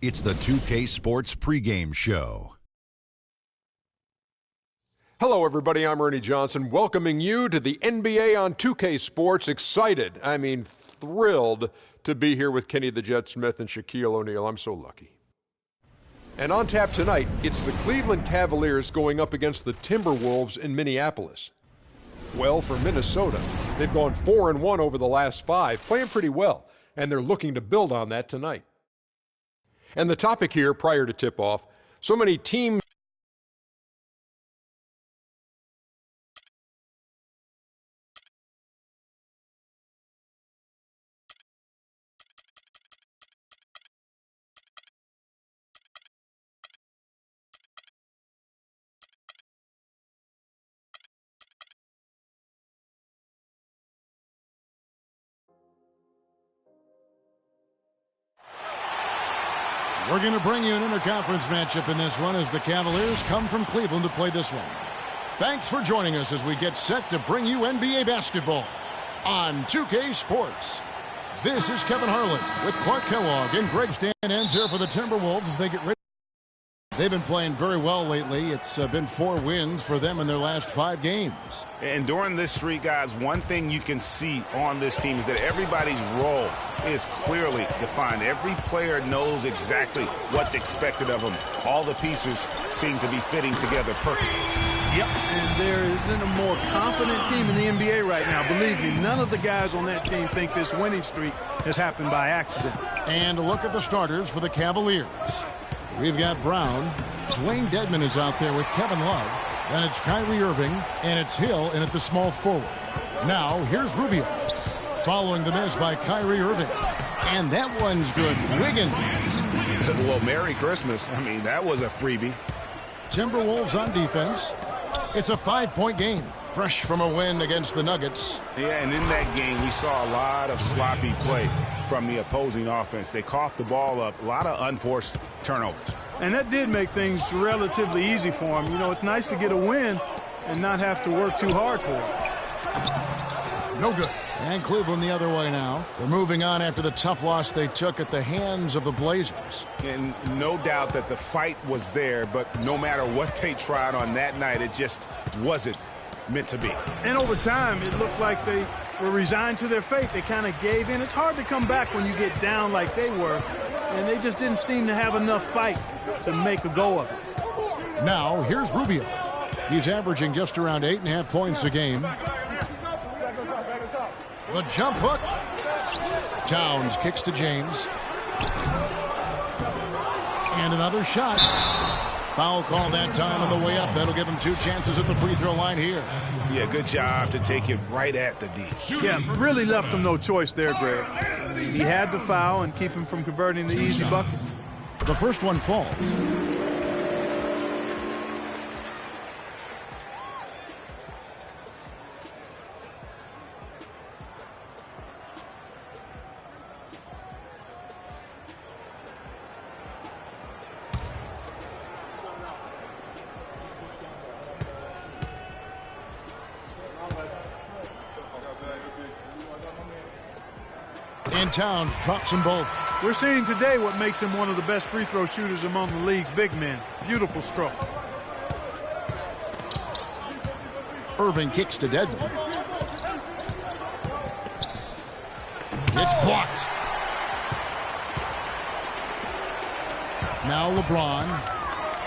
It's the 2K Sports pregame show. Hello, everybody. I'm Ernie Johnson, welcoming you to the NBA on 2K Sports. Excited, thrilled to be here with Kenny the Jet Smith and Shaquille O'Neal. I'm so lucky. And on tap tonight, it's the Cleveland Cavaliers going up against the Timberwolves in Minneapolis. Well, for Minnesota, they've gone 4-1 over the last 5, playing pretty well, and they're looking to build on that tonight. And the topic here, prior to tip-off, so many teams We're going to bring you an interconference matchup in this one as the Cavaliers come from Cleveland to play this one. Thanks for joining us as we get set to bring you NBA basketball on 2K Sports. This is Kevin Harlan with Clark Kellogg and Greg Stanens here for the Timberwolves as they get ready. They've been playing very well lately. It's been 4 wins for them in their last 5 games. And during this streak, guys, one thing you can see on this team is that everybody's role is clearly defined. Every player knows exactly what's expected of them. All the pieces seem to be fitting together perfectly. Yep, and there isn't a more confident team in the NBA right now. Believe me, none of the guys on that team think this winning streak has happened by accident. And a look at the starters for the Cavaliers. We've got Brown. Dwayne Dedmon is out there with Kevin Love. Then it's Kyrie Irving, and it's Hill in at the small forward. Now, here's Rubio. Following the miss by Kyrie Irving. And that one's good. Wiggins. Well, Merry Christmas. That was a freebie. Timberwolves on defense. It's a 5-point game. Fresh from a win against the Nuggets. Yeah, and in that game, we saw a lot of sloppy play from the opposing offense. They coughed the ball up, a lot of unforced turnovers. And that did make things relatively easy for them. You know, it's nice to get a win and not have to work too hard for it. No good. And Cleveland the other way now. They're moving on after the tough loss they took at the hands of the Blazers. And no doubt that the fight was there, but no matter what they tried on that night, it just wasn't meant to be. And over time, it looked like they were resigned to their fate. They kind of gave in. It's hard to come back when you get down like they were, and they just didn't seem to have enough fight to make a go of it. Now, here's Rubio. He's averaging just around 8.5 points a game. The jump hook. Towns kicks to James. And another shot. Foul call that time on the way up. That'll give him 2 chances at the free throw line here. Yeah, good job to take it right at the D. Yeah, really left him no choice there, Greg. He had the foul and keep him from converting the easy bucket. The first one falls. And Towns drops them both. We're seeing today what makes him one of the best free throw shooters among the league's big men. Beautiful stroke. Irving kicks to Dedmon. It's blocked. Now LeBron.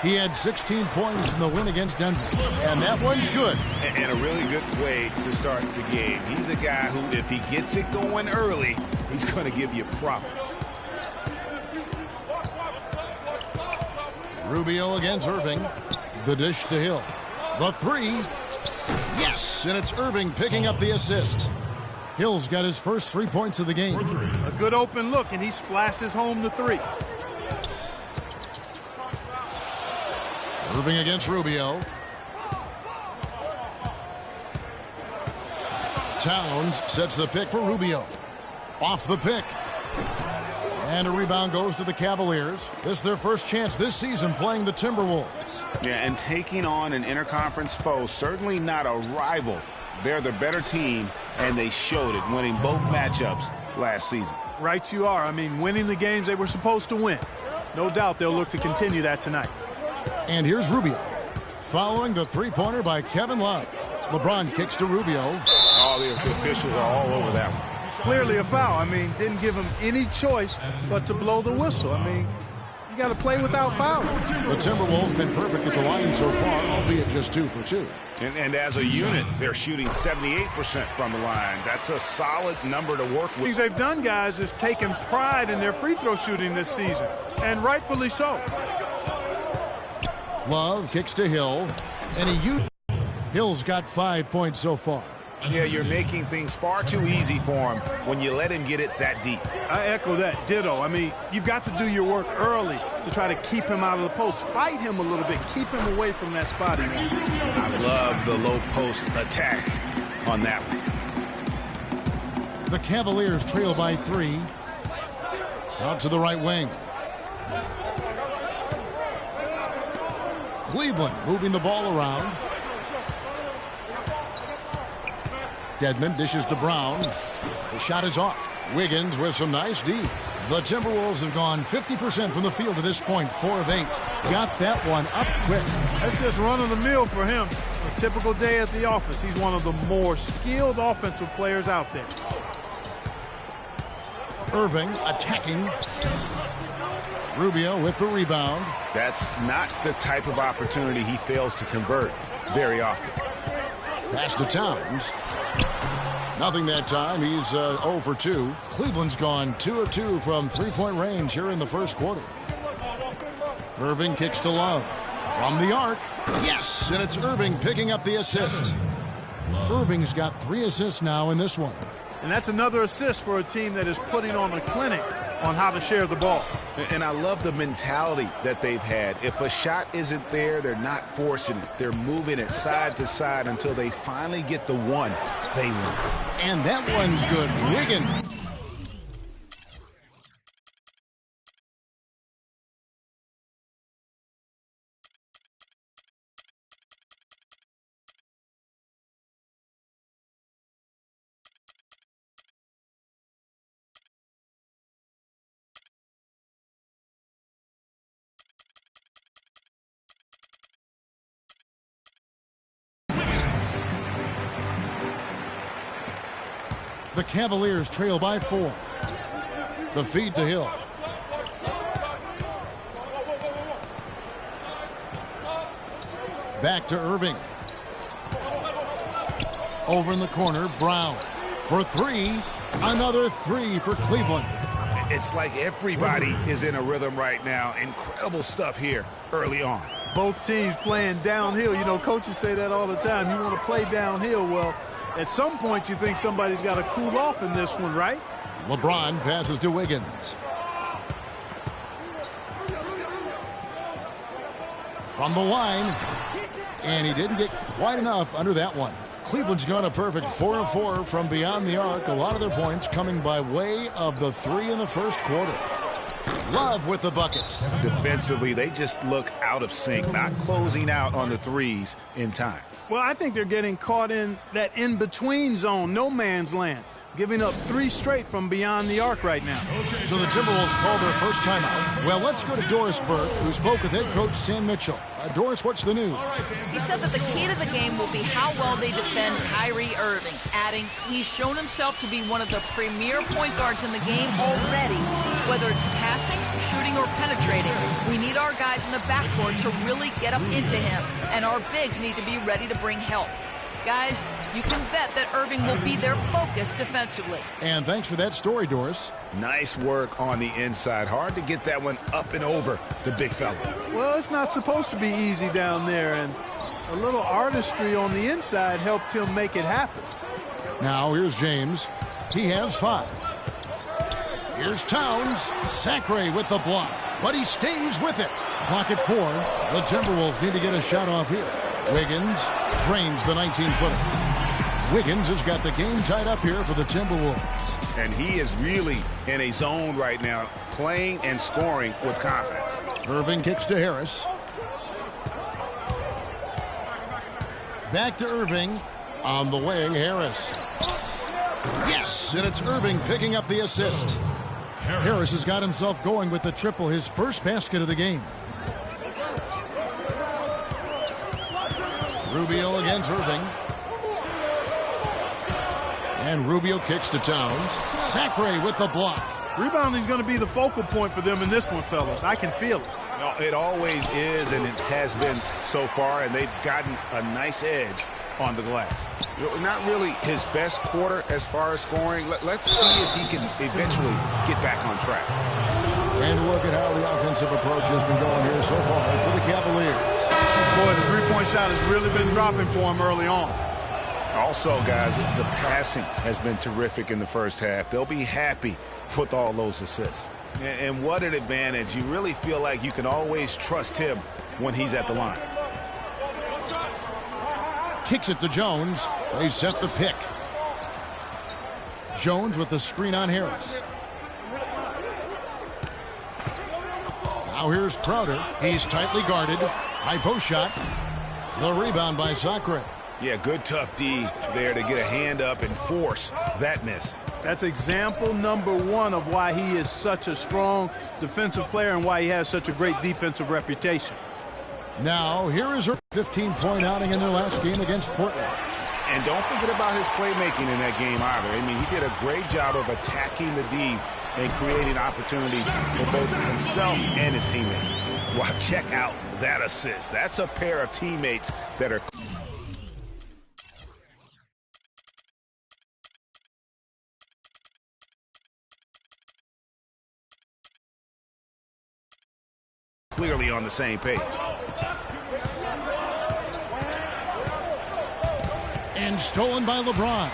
He had 16 points in the win against Denver. And that one's good. And a really good way to start the game. He's a guy who, if he gets it going early, he's going to give you problems. Rubio against Irving. The dish to Hill. The 3. Yes, and it's Irving picking up the assist. Hill's got his first 3 points of the game. A good open look, and he splashes home the 3. Irving against Rubio. Towns sets the pick for Rubio. Off the pick. And a rebound goes to the Cavaliers. This is their first chance this season playing the Timberwolves. Yeah, and taking on an interconference foe, certainly not a rival. They're the better team, and they showed it, winning both matchups last season. Right you are. Winning the games they were supposed to win. No doubt they'll look to continue that tonight. And here's Rubio. Following the three-pointer by Kevin Love. LeBron kicks to Rubio. All the officials are all over that one. Clearly a foul. I mean, didn't give him any choice but to blow the whistle. I mean, you got to play without fouling. The Timberwolves have been perfect at the line so far, albeit just 2 for 2. And as a unit, they're shooting 78% from the line. That's a solid number to work with. Things they've done, guys, is taken pride in their free throw shooting this season, and rightfully so. Love kicks to Hill, and Hill's got 5 points so far. Yeah, you're making things far too easy for him when you let him get it that deep. I echo that. Ditto. I mean, you've got to do your work early to try to keep him out of the post. Fight him a little bit. Keep him away from that spot. I love the low post attack on that one. The Cavaliers trail by 3. Out to the right wing. Cleveland moving the ball around. Dedmon dishes to Brown. The shot is off. Wiggins with some nice D. The Timberwolves have gone 50% from the field to this point, 4 of 8. Got that one up quick. That's just run-of-the-mill for him. A typical day at the office. He's one of the more skilled offensive players out there. Irving attacking. Rubio with the rebound. That's not the type of opportunity he fails to convert very often. Pass to Towns. Nothing that time. He's 0 for 2. Cleveland's gone 2 of 2 from three-point range here in the first quarter. Irving kicks to Love. From the arc. Yes, and it's Irving picking up the assist. Irving's got 3 assists now in this one. And that's another assist for a team that is putting on a clinic on how to share the ball. And I love the mentality that they've had. If a shot isn't there, they're not forcing it. They're moving it side to side until they finally get the one they want. And that one's good. Wiggins. The Cavaliers trail by 4. The feed to Hill. Back to Irving. Over in the corner, Brown. For 3. Another 3 for Cleveland. It's like everybody is in a rhythm right now. Incredible stuff here early on. Both teams playing downhill. You know, coaches say that all the time. You want to play downhill. Well, at some point, you think somebody's got to cool off in this one, right? LeBron passes to Wiggins. From the line. And he didn't get quite enough under that one. Cleveland's gone a perfect 4 of 4 from beyond the arc. A lot of their points coming by way of the 3 in the first quarter. Love with the buckets. Defensively, they just look out of sync, not closing out on the threes in time. Well, I think they're getting caught in that in-between zone, no man's land, giving up 3 straight from beyond the arc right now. So the Timberwolves call their first timeout. Well, let's go to Doris Burke, who spoke with head coach Sam Mitchell. Doris, what's the news? He said that the key to the game will be how well they defend Kyrie Irving, adding he's shown himself to be one of the premier point guards in the game already. Whether it's passing, shooting, or penetrating, we need our guys in the backcourt to really get up into him, and our bigs need to be ready to bring help. Guys, you can bet that Irving will be their focus defensively. And thanks for that story, Doris. Nice work on the inside. Hard to get that one up and over the big fella. Well, it's not supposed to be easy down there, and a little artistry on the inside helped him make it happen. Now here's James. He has 5. Here's Towns. Sacre with the block, but he stays with it. Clock at 4. The Timberwolves need to get a shot off here. Wiggins drains the 19-footer. Wiggins has got the game tied up here for the Timberwolves. And he is really in a zone right now, playing and scoring with confidence. Irving kicks to Harris. Back to Irving. On the wing, Harris. Yes, and it's Irving picking up the assist. Harris has got himself going with the triple, his first basket of the game. Rubio against Irving. And Rubio kicks to Towns. Sacre with the block. Rebounding is going to be the focal point for them in this one, fellas. I can feel it. It always is, and it has been so far, and they've gotten a nice edge on the glass. Not really his best quarter as far as scoring. Let's see if he can eventually get back on track. And look at how the offensive approach has been going here so far for the Cavaliers. Boy, the three-point shot has really been dropping for him early on. Also, guys, the passing has been terrific in the first half. They'll be happy with all those assists. And what an advantage. You really feel like you can always trust him when he's at the line. Kicks it to Jones. They set the pick. Jones with the screen on Harris. Now here's Crowder. He's tightly guarded. High post shot. The rebound by Sacre. Yeah, good tough D there to get a hand up and force that miss. That's example number one of why he is such a strong defensive player and why he has such a great defensive reputation. Now, here is her 15-point outing in their last game against Portland. And don't forget about his playmaking in that game either. I mean, he did a great job of attacking the D and creating opportunities for both himself and his teammates. Wow, check out that assist. That's a pair of teammates that are clearly on the same page. And stolen by LeBron.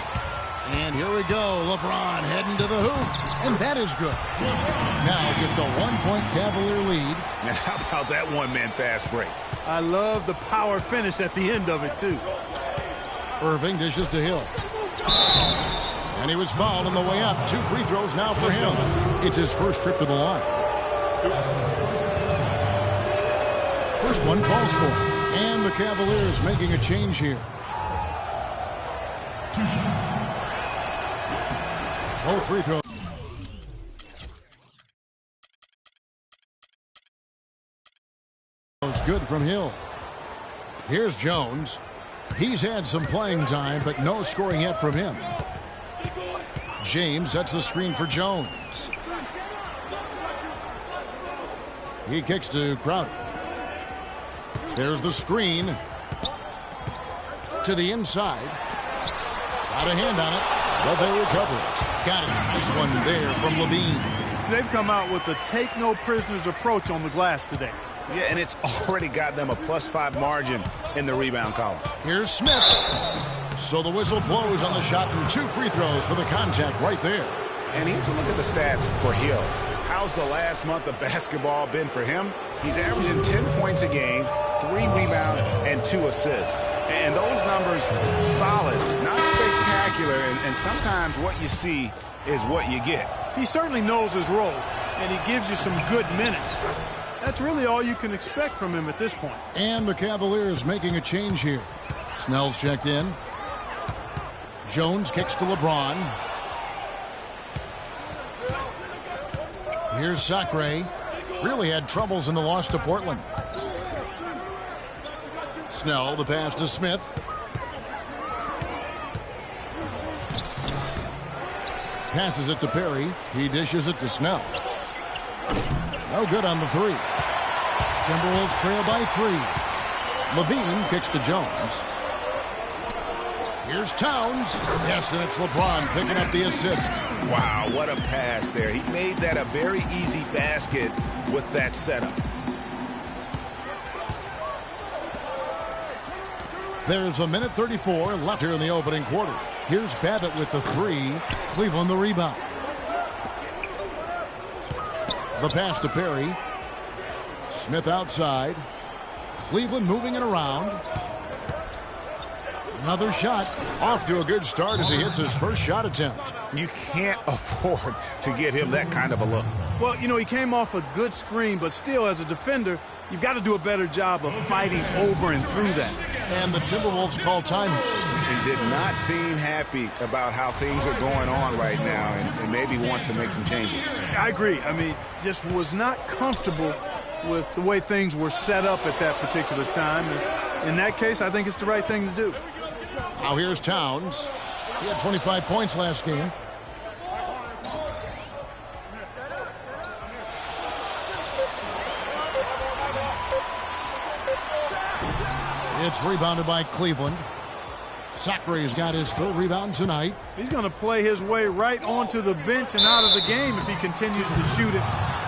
And here we go. LeBron heading to the hoop. And that is good. Now just a one-point Cavalier lead. And how about that one-man fast break? I love the power finish at the end of it, too. Irving dishes to Hill. And he was fouled on the way up. 2 free throws now for him. It's his first trip to the line. First one falls for him. And the Cavaliers making a change here. Both free throws. Good from Hill. Here's Jones. He's had some playing time, but no scoring yet from him. James sets the screen for Jones. He kicks to Crowder. There's the screen. To the inside. Got a hand on it, but they recover it. Got it. Nice one there from Levine. They've come out with a take-no-prisoners approach on the glass today. Yeah, and it's already got them a +5 margin in the rebound column. Here's Smith. So the whistle blows on the shot and 2 free throws for the contact right there. And here's a look at the stats for Hill. How's the last month of basketball been for him? He's averaging 10 points a game, 3 rebounds, and 2 assists. And those numbers, solid, not spectacular. And sometimes what you see is what you get. He certainly knows his role, and he gives you some good minutes. That's really all you can expect from him at this point. And the Cavaliers making a change here. Snell's checked in. Jones kicks to LeBron. Here's Sacre. Really had troubles in the loss to Portland. Snell, the pass to Smith. Passes it to Perry. He dishes it to Snell. No good on the 3. Timberwolves trail by 3. Levine kicks to Jones. Here's Towns. Yes, and it's LeBron picking up the assist. Wow, what a pass there. He made that a very easy basket with that setup. There's a minute 34 left here in the opening quarter. Here's Babbitt with the 3. Cleveland the rebound. The pass to Perry. Smith outside. Cleveland moving it around. Another shot. Off to a good start as he hits his first shot attempt. You can't afford to give him that kind of a look. Well, you know, he came off a good screen, but still, as a defender, you've got to do a better job of fighting over and through that. And the Timberwolves call time. and did not seem happy about how things are going on right now, and maybe wants to make some changes. I agree. I mean, just was not comfortable with the way things were set up at that particular time. And in that case, I think it's the right thing to do. Now here's Towns. He had 25 points last game. It's rebounded by Cleveland. Sakrae's got his third rebound tonight. He's going to play his way right onto the bench and out of the game if he continues to shoot it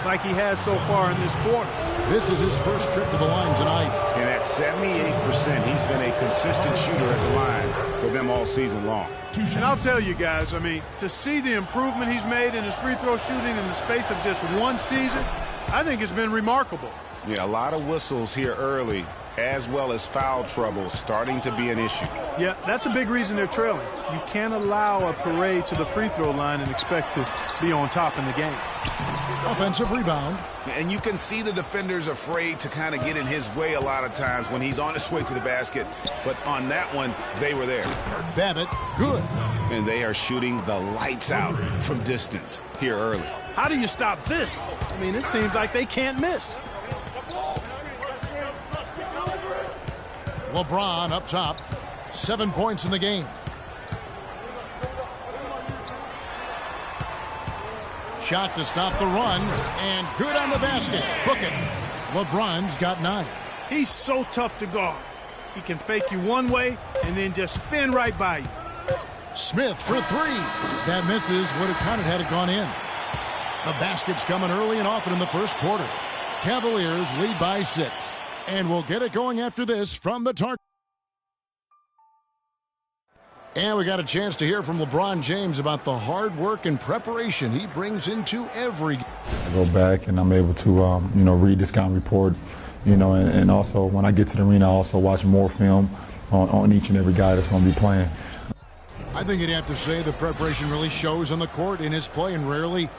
like he has so far in this quarter. This is his first trip to the line tonight. And at 78%, he's been a consistent shooter at the line for them all season long. And I'll tell you guys, I mean, to see the improvement he's made in his free throw shooting in the space of just one season, I think it's been remarkable. Yeah, a lot of whistles here early, as well as foul trouble starting to be an issue. Yeah, that's a big reason they're trailing. You can't allow a parade to the free throw line and expect to be on top in the game. Offensive rebound. And you can see the defenders afraid to kind of get in his way a lot of times when he's on his way to the basket. But on that one, they were there. Babbitt, good. And they are shooting the lights out from distance here early. How do you stop this? I mean, it seems like they can't miss. LeBron up top. 7 points in the game. Shot to stop the run, and good on the basket. Book it. LeBron's got 9. He's so tough to guard. He can fake you one way and then just spin right by you. Smith for 3. That misses. Would have counted had it gone in. The basket's coming early and often in the first quarter. Cavaliers lead by 6. And we'll get it going after this from the target. And we got a chance to hear from LeBron James about the hard work and preparation he brings into every game. I go back and I'm able to, read the scouting report, and also when I get to the arena, I also watch more film on each and every guy that's going to be playing. I think you'd have to say the preparation really shows on the court in his play, and rarely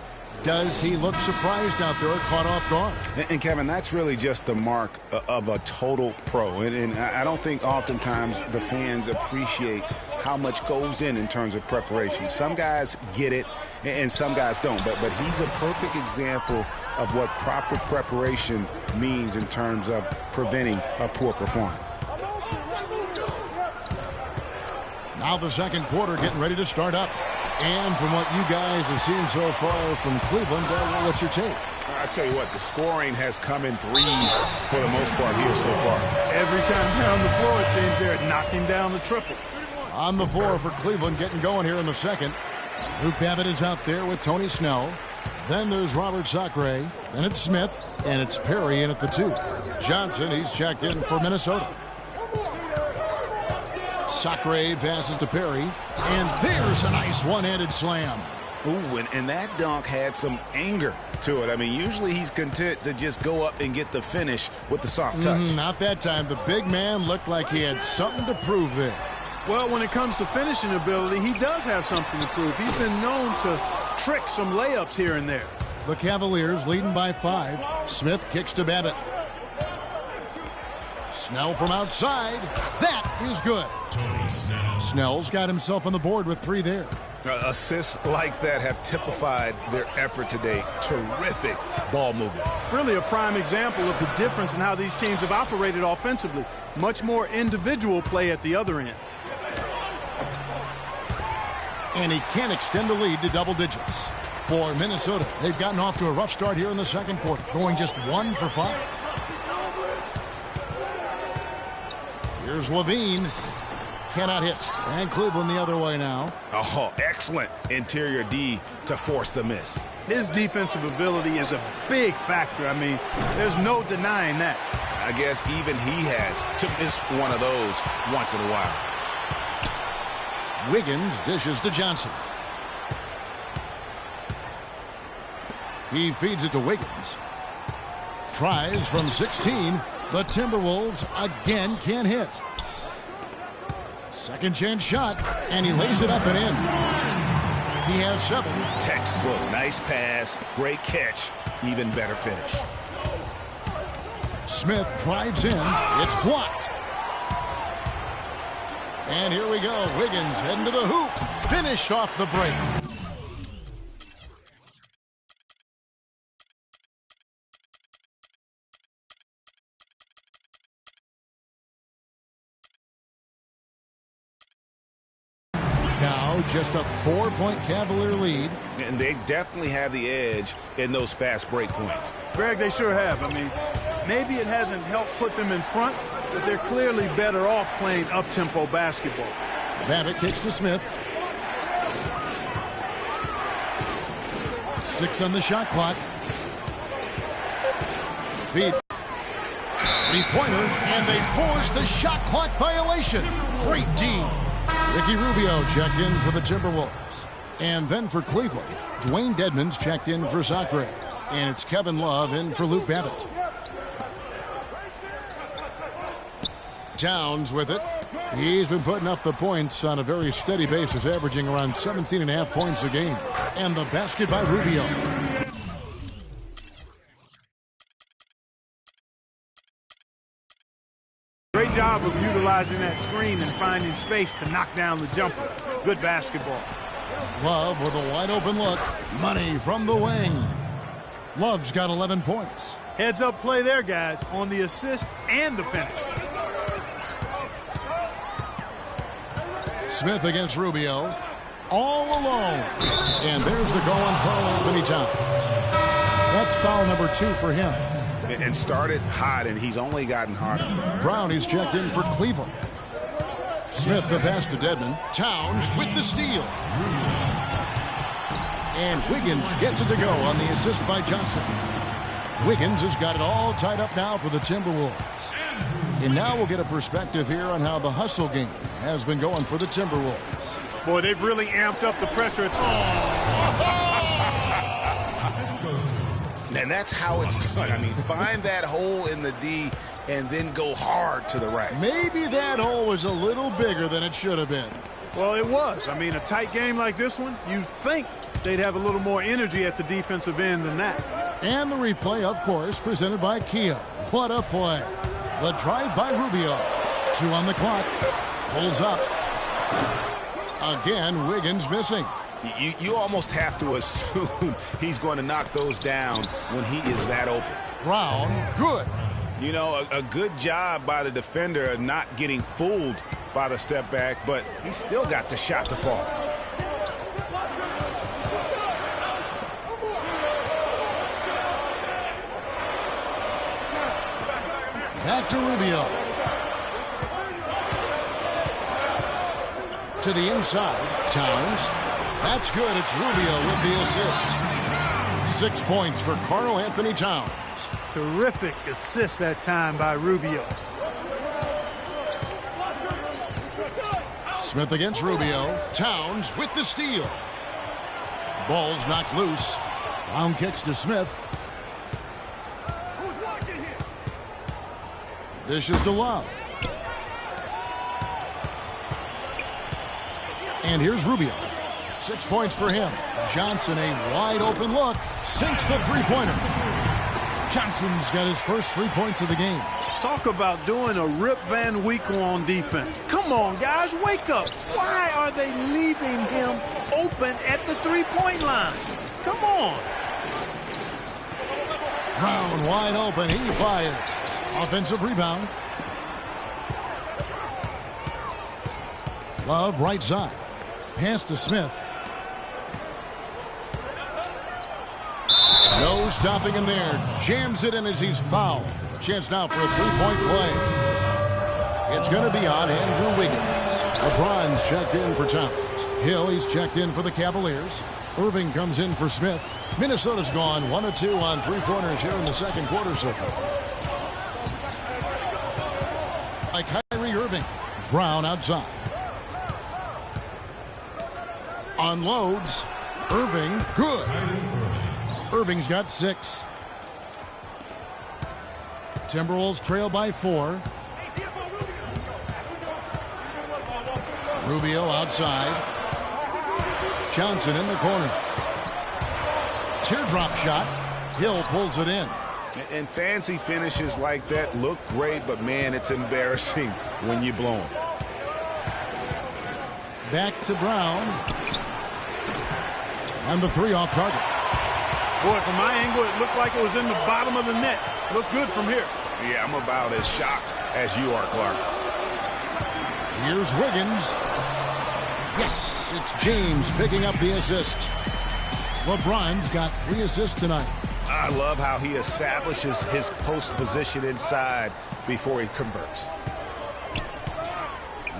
does he look surprised out there or caught off guard. And Kevin, that's really just the mark of a total pro. And I don't think oftentimes the fans appreciate how much goes in terms of preparation. Some guys get it and some guys don't. But he's a perfect example of what proper preparation means in terms of preventing a poor performance. Now the second quarter getting ready to start up. And from what you guys have seen so far from Cleveland, what's your take? I tell you what, the scoring has come in threes for the most part here so far. Every time down the floor, it seems they're knocking down the triple. On the floor for Cleveland, getting going here in the second. Luke Babbitt is out there with Tony Snell. Then there's Robert Sacre. Then it's Smith. And it's Perry in at the 2. Johnson, he's checked in for Minnesota. Sacre passes to Perry. And there's a nice one-handed slam. Ooh, and that dunk had some anger to it. I mean, usually he's content to just go up and get the finish with the soft touch. Not that time. The big man looked like he had something to prove there. Well, when it comes to finishing ability, he does have something to prove. He's been known to trick some layups here and there. The Cavaliers leading by 5. Smith kicks to Babbitt. Snell from outside. That is good. Snell's got himself on the board with 3 there. Assists like that have typified their effort today. Terrific ball movement. Really a prime example of the difference in how these teams have operated offensively. Much more individual play at the other end. And he can extend the lead to double digits. For Minnesota, they've gotten off to a rough start here in the second quarter, going just 1 for 5. Here's Levine. Cannot hit. And Cleveland the other way now. Oh, excellent interior D to force the miss. His defensive ability is a big factor. I mean, there's no denying that. I guess even he has to miss one of those once in a while. Wiggins dishes to Johnson. He feeds it to Wiggins. Tries from 16. The Timberwolves again can't hit. Second chance shot, and he lays it up and in. He has 7. Textbook. Nice pass. Great catch. Even better finish. Smith drives in. It's blocked. And here we go. Wiggins heading to the hoop. Finished off the break. Now just a 4-point Cavalier lead. And they definitely have the edge in those fast break points. Greg, they sure have. I mean, maybe it hasn't helped put them in front, but they're clearly better off playing up-tempo basketball. Babbitt kicks to Smith. 6 on the shot clock. Feed. Three-pointer, and they force the shot clock violation. Great D. Ricky Rubio checked in for the Timberwolves. And then for Cleveland, Dwayne Dedmon's checked in for Sacre. And it's Kevin Love in for Luke Babbitt. Towns with it. He's been putting up the points on a very steady basis, averaging around 17.5 points a game. And the basket by Rubio. Great job of utilizing that screen and finding space to knock down the jumper. Good basketball. Love with a wide open look. Money from the wing. Love's got 11 points. Heads up play there, guys, on the assist and the finish. Smith against Rubio. All alone. And there's the goal on Karl-Anthony Towns. That's foul number 2 for him. And started hot, and he's only gotten hotter. Brown is checked in for Cleveland. Smith the pass to Dedmon. Towns with the steal. And Wiggins gets it to go on the assist by Johnson. Wiggins has got it all tied up now for the Timberwolves. And now we'll get a perspective here on how the hustle game has been going for the Timberwolves. Boy, they've really amped up the pressure. And that's how it's done. I mean, find that hole in the D and then go hard to the right. Maybe that hole was a little bigger than it should have been. Well, it was. I mean, a tight game like this one, you'd think they'd have a little more energy at the defensive end than that. And the replay, of course, presented by Kia. What a play. The drive by Rubio. 2 on the clock. Pulls up. Again, Wiggins missing. You almost have to assume he's going to knock those down when he is that open. Brown, good. You know, a good job by the defender of not getting fooled by the step back, but he still got the shot to fall. Back to Rubio. To the inside, Towns. That's good. It's Rubio with the assist. 6 points for Karl-Anthony Towns. Terrific assist that time by Rubio. Smith against Rubio. Towns with the steal. Ball's knocked loose. Brown kicks to Smith. Dishes to Love. And here's Rubio. 6 points for him. Johnson, a wide open look. Sinks the three-pointer. Johnson's got his first 3 points of the game. Talk about doing a Rip Van Winkle on defense. Come on, guys, wake up. Why are they leaving him open at the three-point line? Come on. Brown wide open. He fires. Offensive rebound. Love right side. Pass to Smith. No stopping him there. Jams it in as he's fouled. A chance now for a three-point play. It's going to be on Andrew Wiggins. LeBron's checked in for Towns. Hill, he's checked in for the Cavaliers. Irving comes in for Smith. Minnesota's gone 1 of 2 on three-pointers here in the second quarter so far. By Kyrie Irving. Brown outside. Unloads. Irving, good. Irving's got 6. Timberwolves trail by 4. Rubio outside. Johnson in the corner. Teardrop shot. Hill pulls it in. And fancy finishes like that look great, but man, it's embarrassing when you blow them. Back to Brown. And the three off target. Boy, from my angle, it looked like it was in the bottom of the net. Looked good from here. Yeah, I'm about as shocked as you are, Clark. Here's Wiggins. Yes, it's James picking up the assist. LeBron's got 3 assists tonight. I love how he establishes his post position inside before he converts.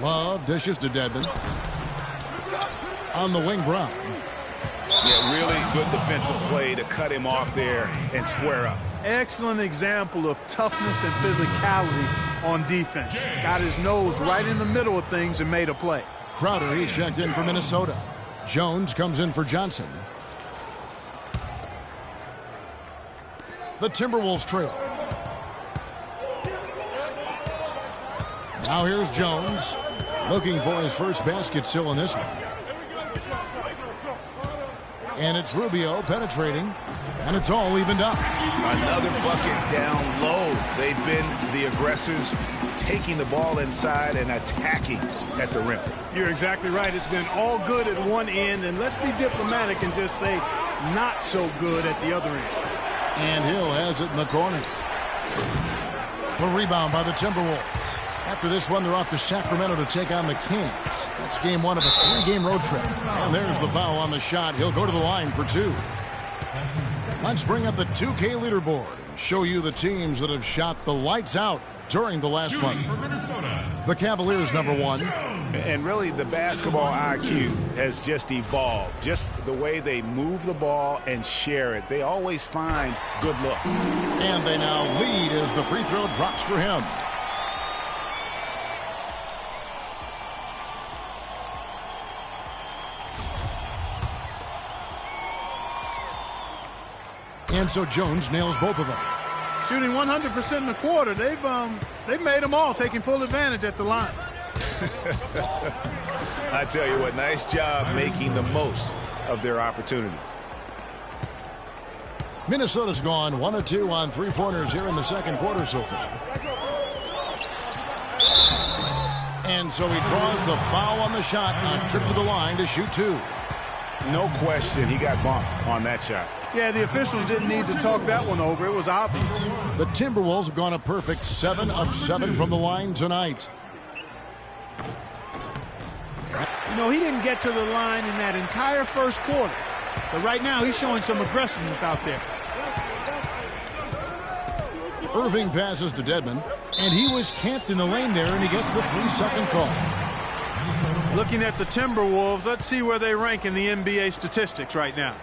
Love dishes to Dedmon. On the wing, Brown. Yeah, really good defensive play to cut him off there and square up. Excellent example of toughness and physicality on defense. Got his nose right in the middle of things and made a play. Crowder, he's checked in for Minnesota. Jones comes in for Johnson. The Timberwolves trail. Now here's Jones, looking for his first basket still in this one. And it's Rubio penetrating, and it's all evened up. Another bucket down low. They've been the aggressors, taking the ball inside and attacking at the rim. You're exactly right. It's been all good at one end, and let's be diplomatic and just say not so good at the other end. And Hill has it in the corner. The rebound by the Timberwolves. After this one, they're off to Sacramento to take on the Kings. That's game 1 of a 3-game road trip. And there's the foul on the shot. He'll go to the line for 2. Let's bring up the 2K leaderboard and show you the teams that have shot the lights out during the last month. The Cavaliers, #1. And really, the basketball IQ has just evolved. Just the way they move the ball and share it. They always find good looks. And they now lead as the free throw drops for him. And so Jones nails both of them. Shooting 100% in the quarter. They've made them all, taking full advantage at the line. I tell you what, nice job making the most of their opportunities. Minnesota's gone 1 of 2 on 3-pointers here in the second quarter so far. And so he draws the foul on the shot on trip to the line to shoot 2. No question, he got bumped on that shot. Yeah, the officials didn't need to talk that one over. It was obvious. The Timberwolves have gone a perfect 7 of 7 from the line tonight. You know, he didn't get to the line in that entire first quarter. But right now, he's showing some aggressiveness out there. Irving passes to Dedmon, and he was camped in the lane there, and he gets the 3-second call. Looking at the Timberwolves, let's see where they rank in the NBA statistics right now.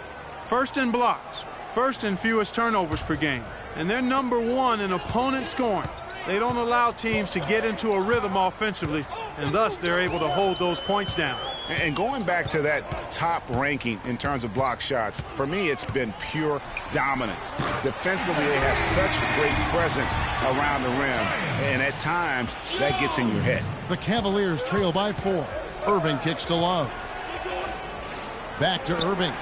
First in blocks, first in fewest turnovers per game, and they're #1 in opponent scoring. They don't allow teams to get into a rhythm offensively, and thus they're able to hold those points down. And going back to that top ranking in terms of block shots, for me it's been pure dominance. Defensively, they have such great presence around the rim, and at times that gets in your head. The Cavaliers trail by 4. Irving kicks to Love. Back to Irving.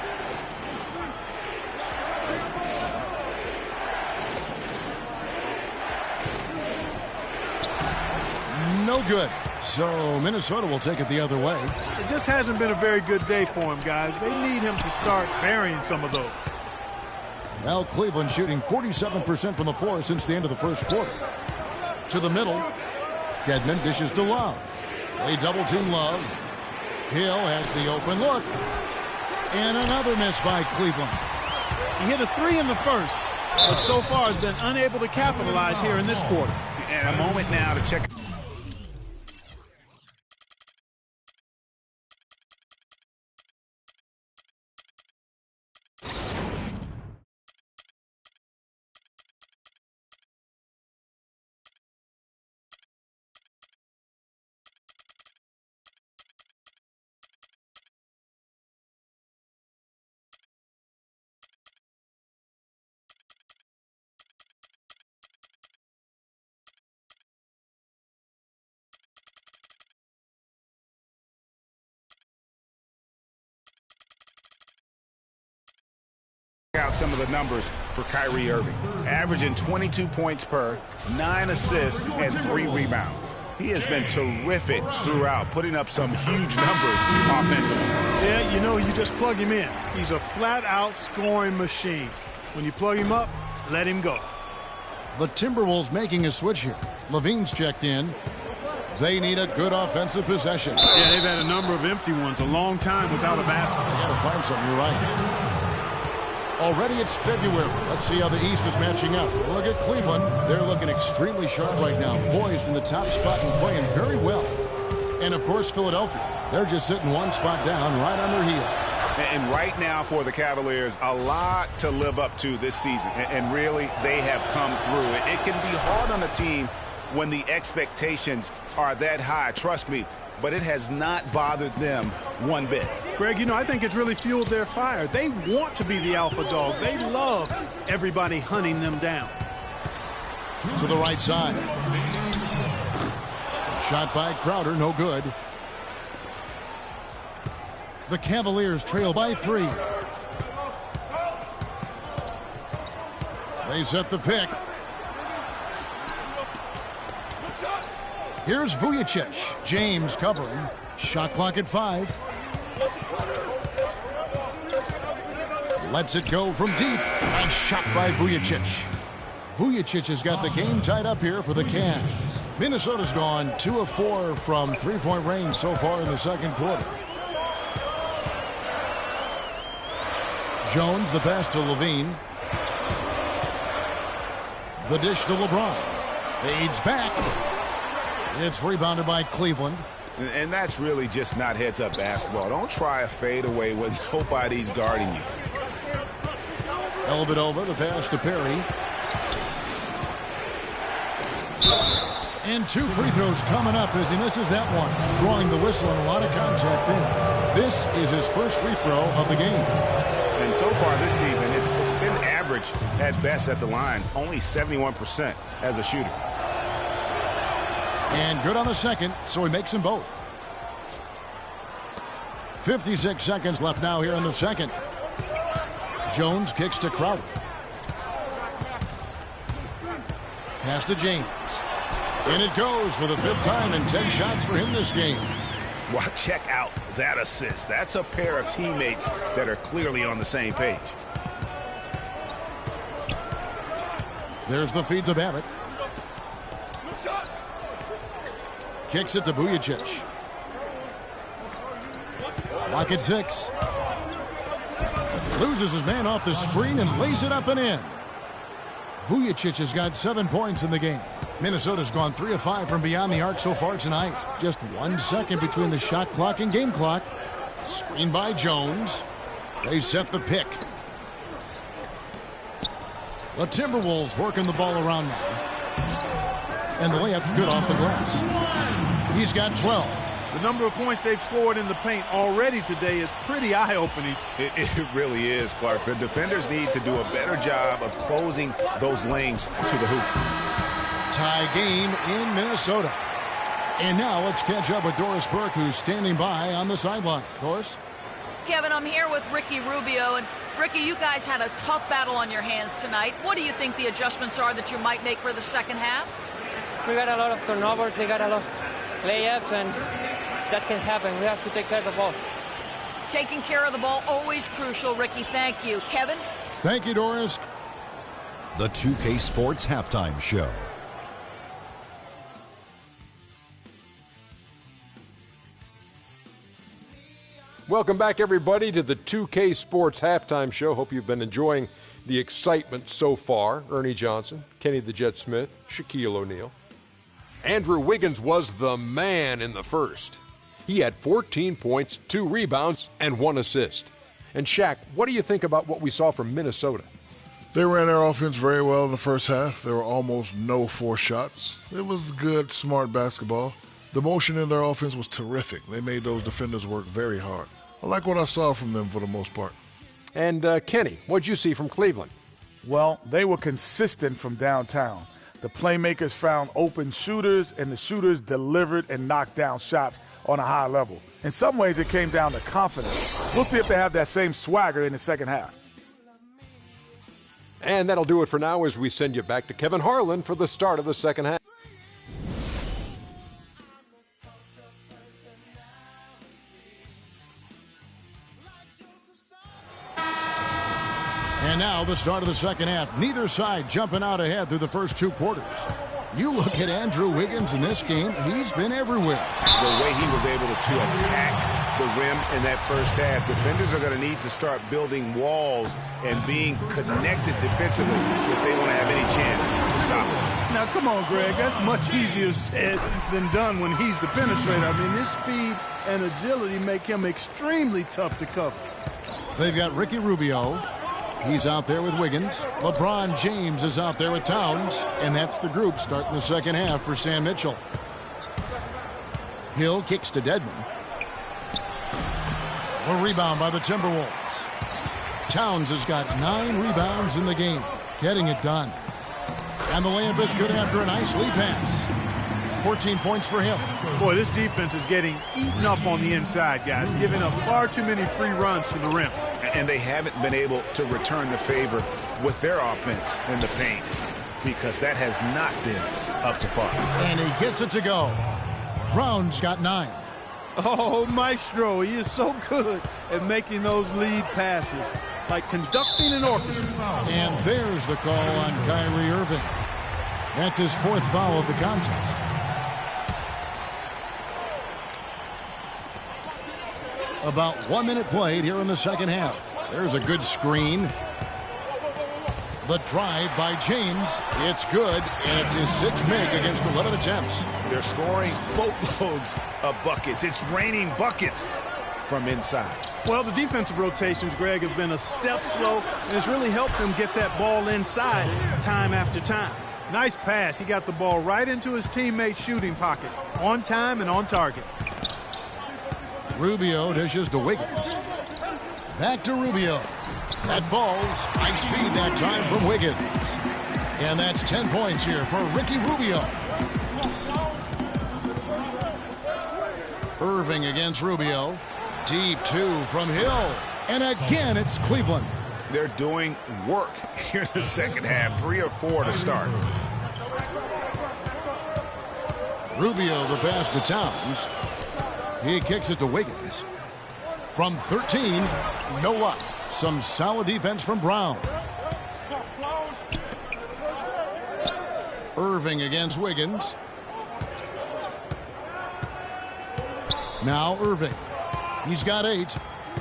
No good. So Minnesota will take it the other way. It just hasn't been a very good day for him, guys. They need him to start burying some of those. Well, Cleveland shooting 47% from the floor since the end of the first quarter. To the middle. Dedmon dishes to Love. They double-team Love. Hill has the open look. And another miss by Cleveland. He hit a 3 in the first, but so far has been unable to capitalize here in this quarter. And a moment now to check. Out some of the numbers for Kyrie Irving. Averaging 22 points per, 9 assists, and 3 rebounds. He has been terrific throughout, putting up some huge numbers offensively. Yeah, you know, you just plug him in. He's a flat-out scoring machine. When you plug him up, let him go. The Timberwolves making a switch here. Levine's checked in. They need a good offensive possession. Yeah, they've had a number of empty ones, a long time without a basket. They got to find something, you're right. Already it's February. Let's see how the East is matching up. Look at Cleveland. They're looking extremely sharp right now. Poised in the top spot and playing very well. And, of course, Philadelphia. They're just sitting one spot down right on their heels. And right now for the Cavaliers, a lot to live up to this season. And really, they have come through. It can be hard on a team when the expectations are that high. Trust me. But it has not bothered them one bit. Greg, you know, I think it's really fueled their fire. They want to be the alpha dog. They love everybody hunting them down. To the right side. Shot by Crowder, no good. The Cavaliers trail by 3. They set the pick. Here's Vujicic. James covering. Shot clock at 5. Lets it go from deep. Nice shot by Vujicic. Vujicic has got the game tied up here for the Cavs. Minnesota's gone 2 of 4 from three-point range so far in the second quarter. Jones, the pass to Levine. The dish to LeBron. Fades back. It's rebounded by Cleveland. And that's really just not heads-up basketball. Don't try a fadeaway when nobody's guarding you. Elvedova, the pass to Perry. And 2 free throws coming up as he misses that one. Drawing the whistle and a lot of contact there. This is his first free throw of the game. And so far this season, it's been average at best at the line. Only 71% as a shooter. And good on the second, so he makes them both. 56 seconds left now here in the second. Jones kicks to Crowder. Pass to James. And it goes for the 5th time and 10 shots for him this game. Well, check out that assist. That's a pair of teammates that are clearly on the same page. There's the feed to Babbitt. Kicks it to Vujicic. Lock at 6. Loses his man off the screen and lays it up and in. Vujicic has got 7 points in the game. Minnesota's gone 3 of 5 from beyond the arc so far tonight. Just 1 second between the shot clock and game clock. Screen by Jones. They set the pick. The Timberwolves working the ball around now. And the layup's good off the glass. He's got 12. The number of points they've scored in the paint already today is pretty eye-opening. It really is, Clark. The defenders need to do a better job of closing those lanes to the hoop. Tie game in Minnesota. And now let's catch up with Doris Burke, who's standing by on the sideline. Doris? Kevin, I'm here with Ricky Rubio. And Ricky, you guys had a tough battle on your hands tonight. What do you think the adjustments are that you might make for the second half? We got a lot of turnovers. They got a lot of layups, and that can happen. We have to take care of the ball. Taking care of the ball, always crucial, Ricky. Thank you. Kevin? Thank you, Doris. The 2K Sports Halftime Show. Welcome back, everybody, to the 2K Sports Halftime Show. Hope you've been enjoying the excitement so far. Ernie Johnson, Kenny the Jet Smith, Shaquille O'Neal. Andrew Wiggins was the man in the first. He had 14 points, 2 rebounds, and 1 assist. And Shaq, what do you think about what we saw from Minnesota? They ran their offense very well in the first half. There were almost no forced shots. It was good, smart basketball. The motion in their offense was terrific. They made those defenders work very hard. I like what I saw from them for the most part. And Kenny, what'd you see from Cleveland? Well, they were consistent from downtown. The playmakers found open shooters, and the shooters delivered and knocked down shots on a high level. In some ways, it came down to confidence. We'll see if they have that same swagger in the second half. And that'll do it for now as we send you back to Kevin Harlan for the start of the second half. And now the start of the second half. Neither side jumping out ahead through the first 2 quarters. You look at Andrew Wiggins in this game, he's been everywhere. The way he was able to attack the rim in that first half, defenders are going to need to start building walls and being connected defensively if they want to have any chance to stop him. Now, come on, Greg. That's much easier said than done when he's the penetrator. I mean, his speed and agility make him extremely tough to cover. They've got Ricky Rubio. He's out there with Wiggins. LeBron James is out there with Towns. And that's the group starting the second half for Sam Mitchell. Hill kicks to Dedmon. A rebound by the Timberwolves. Towns has got 9 rebounds in the game, getting it done. And the layup is good after a nice lead pass. 14 points for him. Boy, this defense is getting eaten up on the inside, guys, giving up far too many free runs to the rim. And they haven't been able to return the favor with their offense in the paint because that has not been up to par. And he gets it to go. Brown's got 9. Oh, Maestro, he is so good at making those lead passes, like conducting an orchestra. And there's the call on Kyrie Irving. That's his 4th foul of the contest. About 1 minute played here in the second half. There's a good screen. The drive by James. It's good, and it's his 6th make against 11 attempts. They're scoring boatloads of buckets. It's raining buckets from inside. Well, the defensive rotations, Greg, have been a step slow, and it's really helped them get that ball inside time after time. Nice pass. He got the ball right into his teammate's shooting pocket. On time and on target. Rubio dishes to Wiggins. Back to Rubio. That falls. Nice feed that time from Wiggins. And that's 10 points here for Ricky Rubio. Irving against Rubio. Deep 2 from Hill. And again, it's Cleveland. They're doing work here in the second half. 3 or 4 to start. Rubio the pass to Towns. He kicks it to Wiggins. From 13, no luck. Some solid defense from Brown. Irving against Wiggins. Now Irving. He's got 8.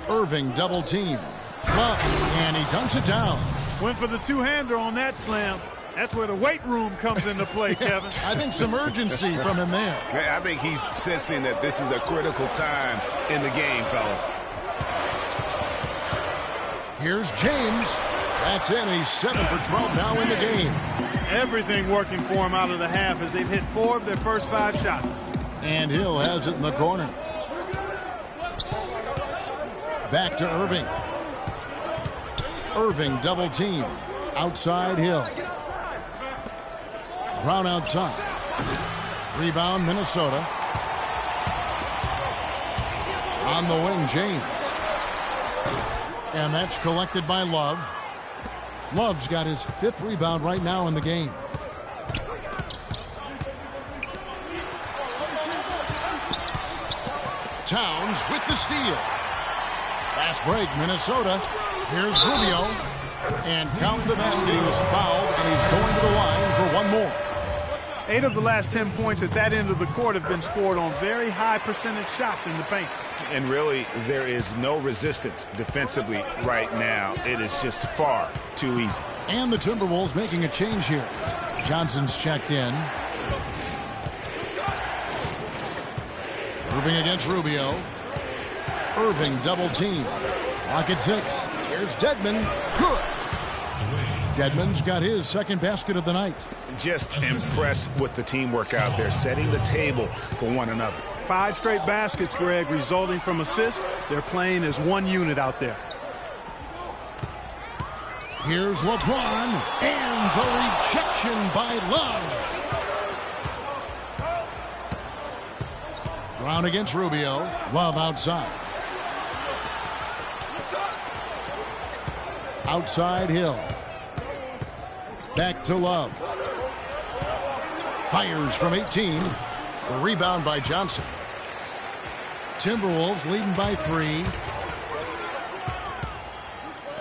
Irving double team. Love, and he dunks it down. Went for the two-hander on that slam. That's where the weight room comes into play, Kevin. I think some urgency from him there. I think he's sensing that this is a critical time in the game, fellas. Here's James. That's in. He's 7 for 12 now in the game. Everything working for him out of the half as they've hit 4 of their first 5 shots. And Hill has it in the corner. Back to Irving. Irving double team. Outside Hill. Brown outside. Rebound Minnesota. On the wing, James. And that's collected by Love. Love's got his 5th rebound right now in the game. Towns with the steal. Fast break, Minnesota. Here's Rubio. And count the basket. He was fouled, and he's going to the line for 1 more. 8 of the last 10 points at that end of the court have been scored on very high percentage shots in the paint. And really, there is no resistance defensively right now. It is just far too easy. And the Timberwolves making a change here. Johnson's checked in. Irving against Rubio. Irving double team. Lock at 6. Here's Dedmon. Good. Dedmon's got his 2nd basket of the night. Just impressed with the teamwork out there, setting the table for one another. 5 straight baskets, Greg, resulting from assists. They're playing as one unit out there. Here's LeBron, and the rejection by Love. Brown against Rubio. Love outside. Outside Hill. Back to Love. Fires from 18. The rebound by Johnson. Timberwolves leading by 3.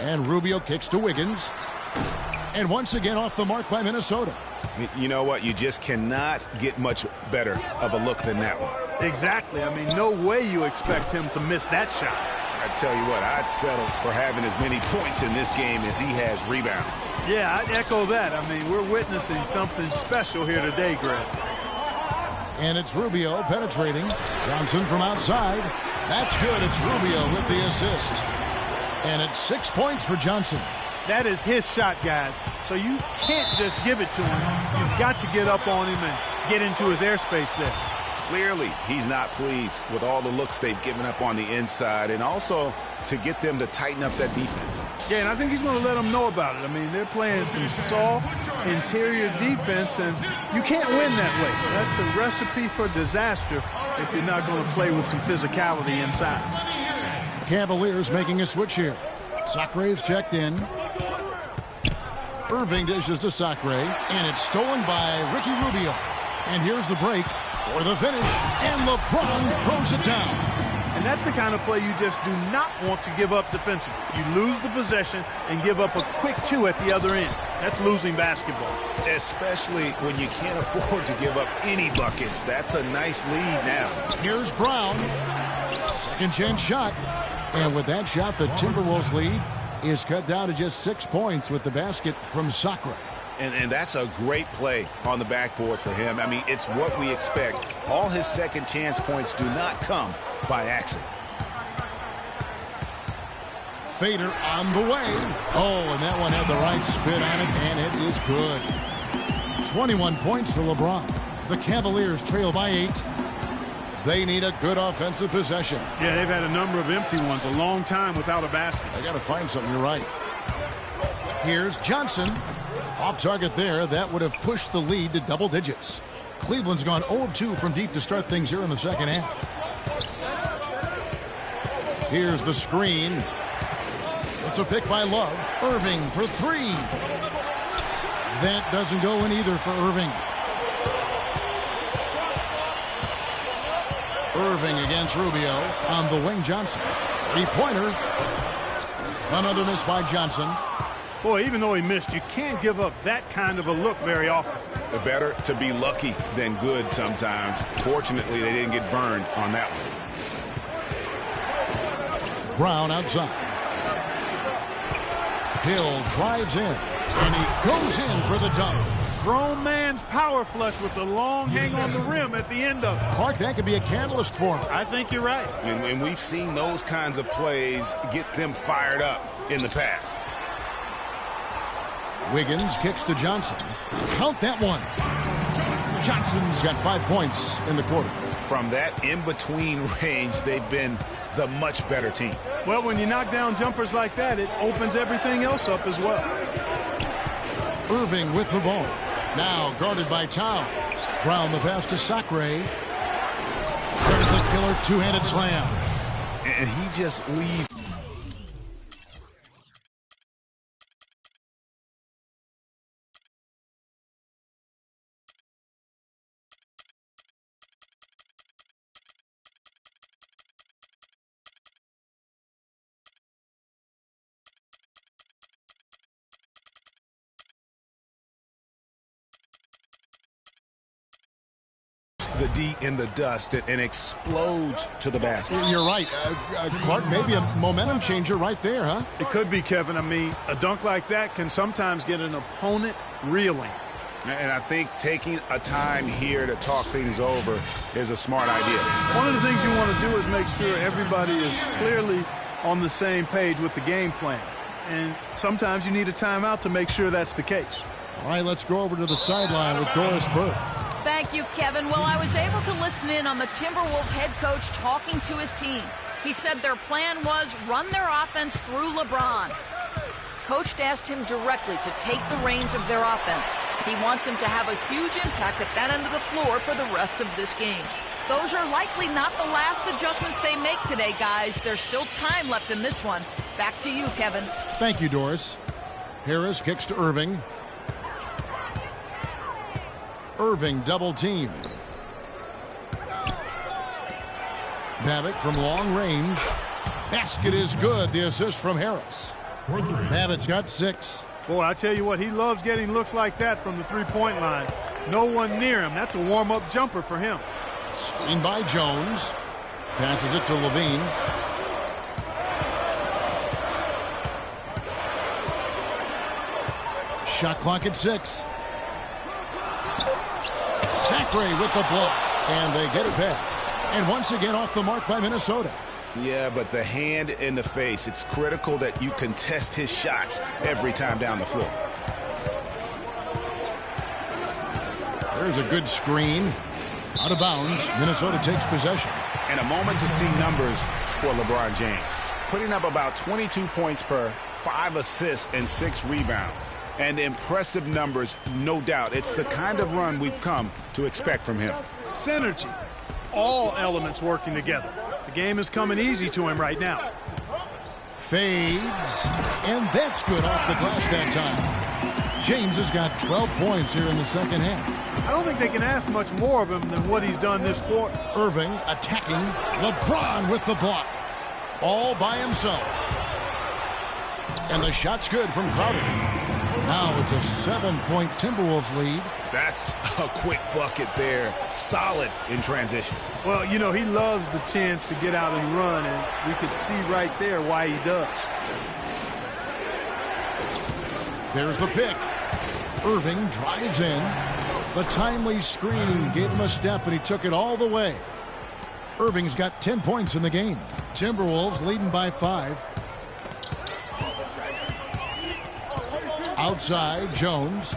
And Rubio kicks to Wiggins. And once again off the mark by Minnesota. You know what? You just cannot get much better of a look than that one. Exactly. I mean, no way you expect him to miss that shot. I tell you what, I'd settle for having as many points in this game as he has rebounds. Yeah, I'd echo that. I mean, we're witnessing something special here today, Greg. And it's Rubio penetrating. Johnson from outside. That's good. It's Rubio with the assist. And it's 6 points for Johnson. That is his shot, guys. So you can't just give it to him. You've got to get up on him and get into his airspace there. Clearly, he's not pleased with all the looks they've given up on the inside, and also to get them to tighten up that defense. Yeah, and I think he's going to let them know about it. I mean, they're playing some soft interior defense, and you can't win that way. That's a recipe for disaster if you're not going to play with some physicality inside. Cavaliers making a switch here. Sacre's checked in. Irving dishes to Sacre, and it's stolen by Ricky Rubio. And here's the break for the finish, and LeBron throws it down. And that's the kind of play you just do not want to give up defensively. You lose the possession and give up a quick two at the other end. That's losing basketball. Especially when you can't afford to give up any buckets. That's a nice lead now. Here's Brown. Second chance shot. And with that shot, the Timberwolves lead is cut down to just 6 points with the basket from Sacre. And that's a great play on the backboard for him. I mean, it's what we expect. All his second chance points do not come by accident. Fader on the way. Oh, and that one had the right spin on it, and it is good. 21 points for LeBron. The Cavaliers trail by 8. They need a good offensive possession. Yeah, they've had a number of empty ones, a long time without a basket. They got to find something. You're right. Here's Johnson. Off target there. That would have pushed the lead to double digits. Cleveland's gone 0 of 2 from deep to start things here in the second half. Here's the screen. It's a pick by Love. Irving for 3. That doesn't go in either for Irving. Irving against Rubio on the wing. Johnson. 3-pointer. Another miss by Johnson. Boy, even though he missed, you can't give up that kind of a look very often. Better to be lucky than good sometimes. Fortunately, they didn't get burned on that one. Brown outside. Hill drives in, and he goes in for the dunk. Grown man's power flush with the long hang on the rim at the end of it. Clark, that could be a catalyst for him. I think you're right. And we've seen those kinds of plays get them fired up in the past. Wiggins kicks to Johnson. Count that one. Johnson's got 5 points in the quarter. From that in-between range, they've been the much better team. Well, when you knock down jumpers like that, it opens everything else up as well. Irving with the ball. Now guarded by Towns. Brown the pass to Sacre. There's the killer two-handed slam. And he just leaves. The D in the dust and explodes to the basket. You're right. Clark, maybe a momentum changer right there, huh? It could be, Kevin. I mean, a dunk like that can sometimes get an opponent reeling. And I think taking a time here to talk things over is a smart idea. One of the things you want to do is make sure everybody is clearly on the same page with the game plan. And sometimes you need a timeout to make sure that's the case. All right, let's go over to the sideline with Doris Burke. Thank you, Kevin. Well, I was able to listen in on the Timberwolves head coach talking to his team. He said their plan was run their offense through LeBron. Coach asked him directly to take the reins of their offense. He wants him to have a huge impact at that end of the floor for the rest of this game. Those are likely not the last adjustments they make today, guys. There's still time left in this one. Back to you, Kevin. Thank you, Doris. Harris kicks to Irving. Irving double team. Babbitt from long range. Basket is good. The assist from Harris. Babbitt's got 6. Boy, I tell you what, he loves getting looks like that from the three-point line. No one near him. That's a warm-up jumper for him. Screen by Jones. Passes it to Levine. Shot clock at 6. Sacre with the block. And they get it back. And once again off the mark by Minnesota. Yeah, but the hand in the face, it's critical that you contest his shots every time down the floor. There's a good screen. Out of bounds. Minnesota takes possession. And a moment to see numbers for LeBron James. Putting up about 22 points per, 5 assists, and 6 rebounds. And impressive numbers, no doubt. It's the kind of run we've come to expect from him. Synergy. All elements working together. The game is coming easy to him right now. Fades. And that's good off the glass that time. James has got 12 points here in the second half. I don't think they can ask much more of him than what he's done this quarter. Irving attacking. LeBron with the block. All by himself. And the shot's good from Crowder. Now it's a 7-point Timberwolves lead. That's a quick bucket there. Solid in transition. Well, you know, he loves the chance to get out and run, and we could see right there why he does. There's the pick. Irving drives in. The timely screen gave him a step, and he took it all the way. Irving's got 10 points in the game. Timberwolves leading by 5. Outside, Jones.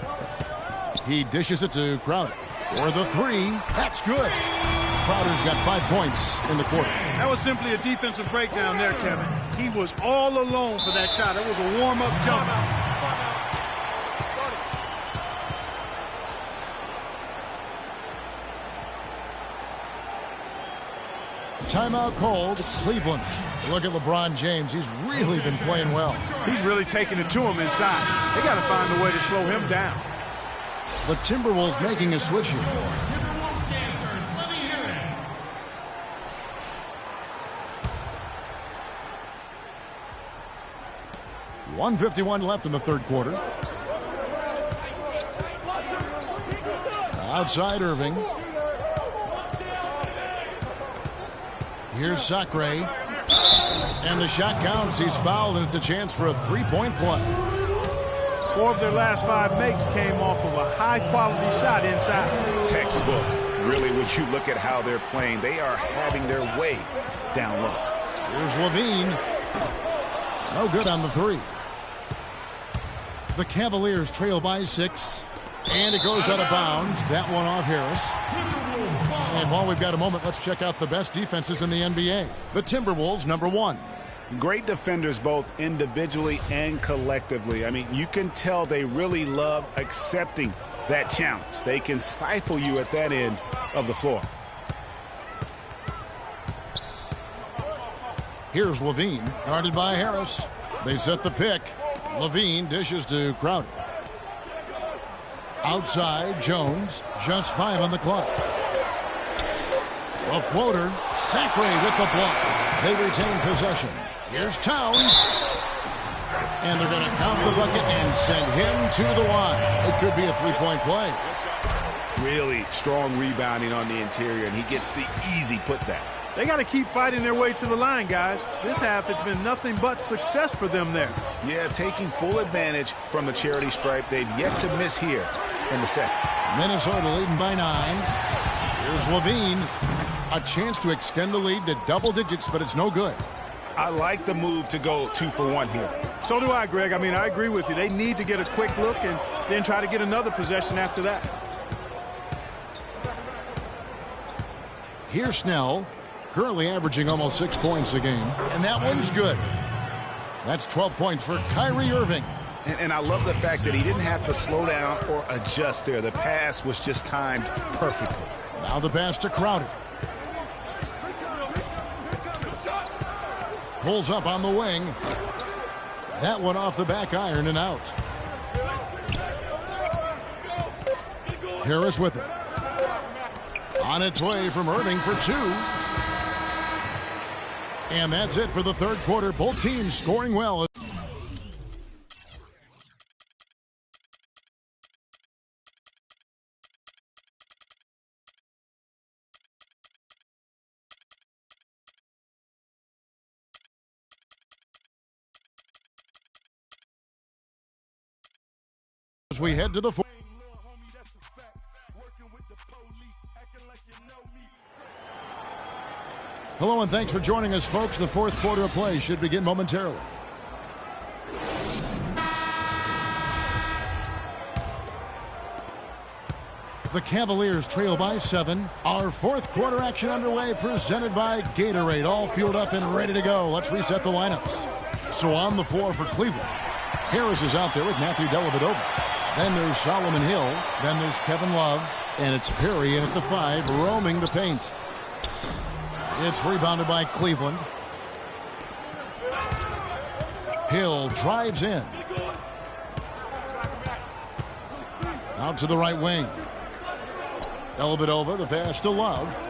He dishes it to Crowder. For the 3. That's good. Crowder's got 5 points in the quarter. That was simply a defensive breakdown there, Kevin. He was all alone for that shot. It was a warm-up jump. Timeout called. Cleveland. Look at LeBron James. He's really been playing well. He's really taking it to him inside. They got to find a way to slow him down. The Timberwolves making a switch here. 1:51 left in the third quarter. Outside Irving. Here's Sacre. And the shot counts. He's fouled, and it's a chance for a three-point play. 4 of their last 5 makes came off of a high-quality shot inside. Textbook. Really, when you look at how they're playing, they are having their way down low. Here's Levine. No good on the 3. The Cavaliers trail by 6. And it goes out of bounds. That one off Harris. And while we've got a moment, let's check out the best defenses in the NBA. The Timberwolves, number 1. Great defenders both individually and collectively. I mean, you can tell they really love accepting that challenge. They can stifle you at that end of the floor. Here's Levine, guarded by Harris. They set the pick. Levine dishes to Crowder. Outside, Jones. Just 5 on the clock. A floater. Sacre with the block. They retain possession. Here's Towns. And they're going to count the bucket and send him to the line. It could be a three-point play. Really strong rebounding on the interior, and he gets the easy putback. They got to keep fighting their way to the line, guys. This half, it's been nothing but success for them there. Yeah, taking full advantage from the charity stripe. They've yet to miss here in the second. Minnesota leading by 9. Here's Levine. A chance to extend the lead to double digits, but it's no good. I like the move to go 2 for 1 here. So do I, Greg. I mean, I agree with you. They need to get a quick look and then try to get another possession after that. Here's Snell, currently averaging almost 6 points a game. And that one's good. That's 12 points for Kyrie Irving. And I love the fact that he didn't have to slow down or adjust there. The pass was just timed perfectly. Now the pass to Crowder. Pulls up on the wing. That one off the back iron and out. Harris with it. On its way from Irving for 2. And that's it for the third quarter. Both teams scoring well. as we head to the fourth. Hello and thanks for joining us, folks. The fourth quarter of play should begin momentarily. The Cavaliers trail by 7. Our fourth quarter action underway, presented by Gatorade. All fueled up and ready to go. Let's reset the lineups. So on the floor for Cleveland, Harris is out there with Matthew Dellavedova. Then there's Solomon Hill. Then there's Kevin Love. And it's Perry in at the 5, roaming the paint. It's rebounded by Cleveland. Hill drives in. Out to the right wing. Dellavedova, the pass to Love.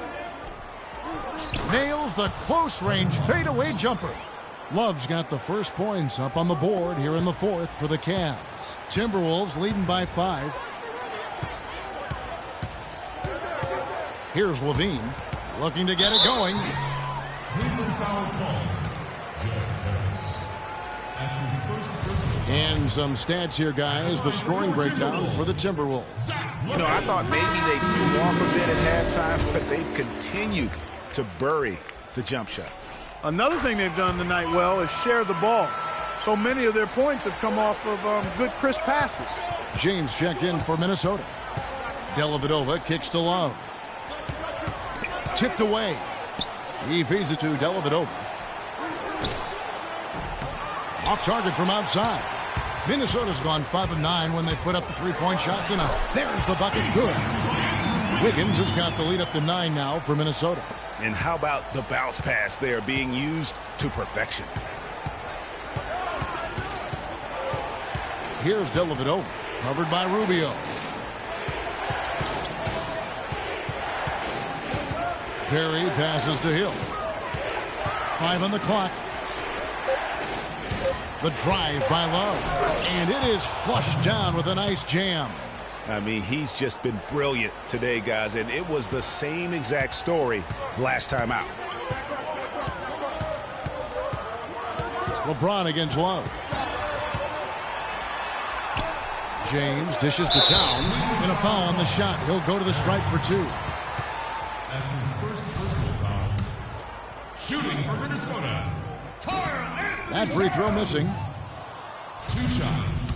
Nails the close-range fadeaway jumper. Love's got the first points up on the board here in the fourth for the Cavs. Timberwolves leading by 5. Here's Levine looking to get it going. Cleveland foul call. That's his first personal. And some stats here, guys. The scoring breakdown for the Timberwolves. You know, I thought maybe they'd cool off a bit at halftime, but they've continued to bury the jump shots. Another thing they've done tonight well is share the ball. So many of their points have come off of good, crisp passes. James checked in for Minnesota. Dellavedova kicks to Love. Tipped away. He feeds it to Dellavedova. Off target from outside. Minnesota's gone 5 of 9 when they put up the three-point shots, and there's the bucket. Good. Wiggins has got the lead up to 9 now for Minnesota. And how about the bounce pass there being used to perfection? Here's Dellavedova, covered by Rubio. Perry passes to Hill. 5 on the clock. The drive by Love. And it is flushed down with a nice jam. I mean, he's just been brilliant today, guys, and it was the same exact story last time out. LeBron against Love. James dishes to Towns. And a foul on the shot. He'll go to the stripe for 2. That's his first personal foul. Shooting for Minnesota. That free throw missing. 2 shots.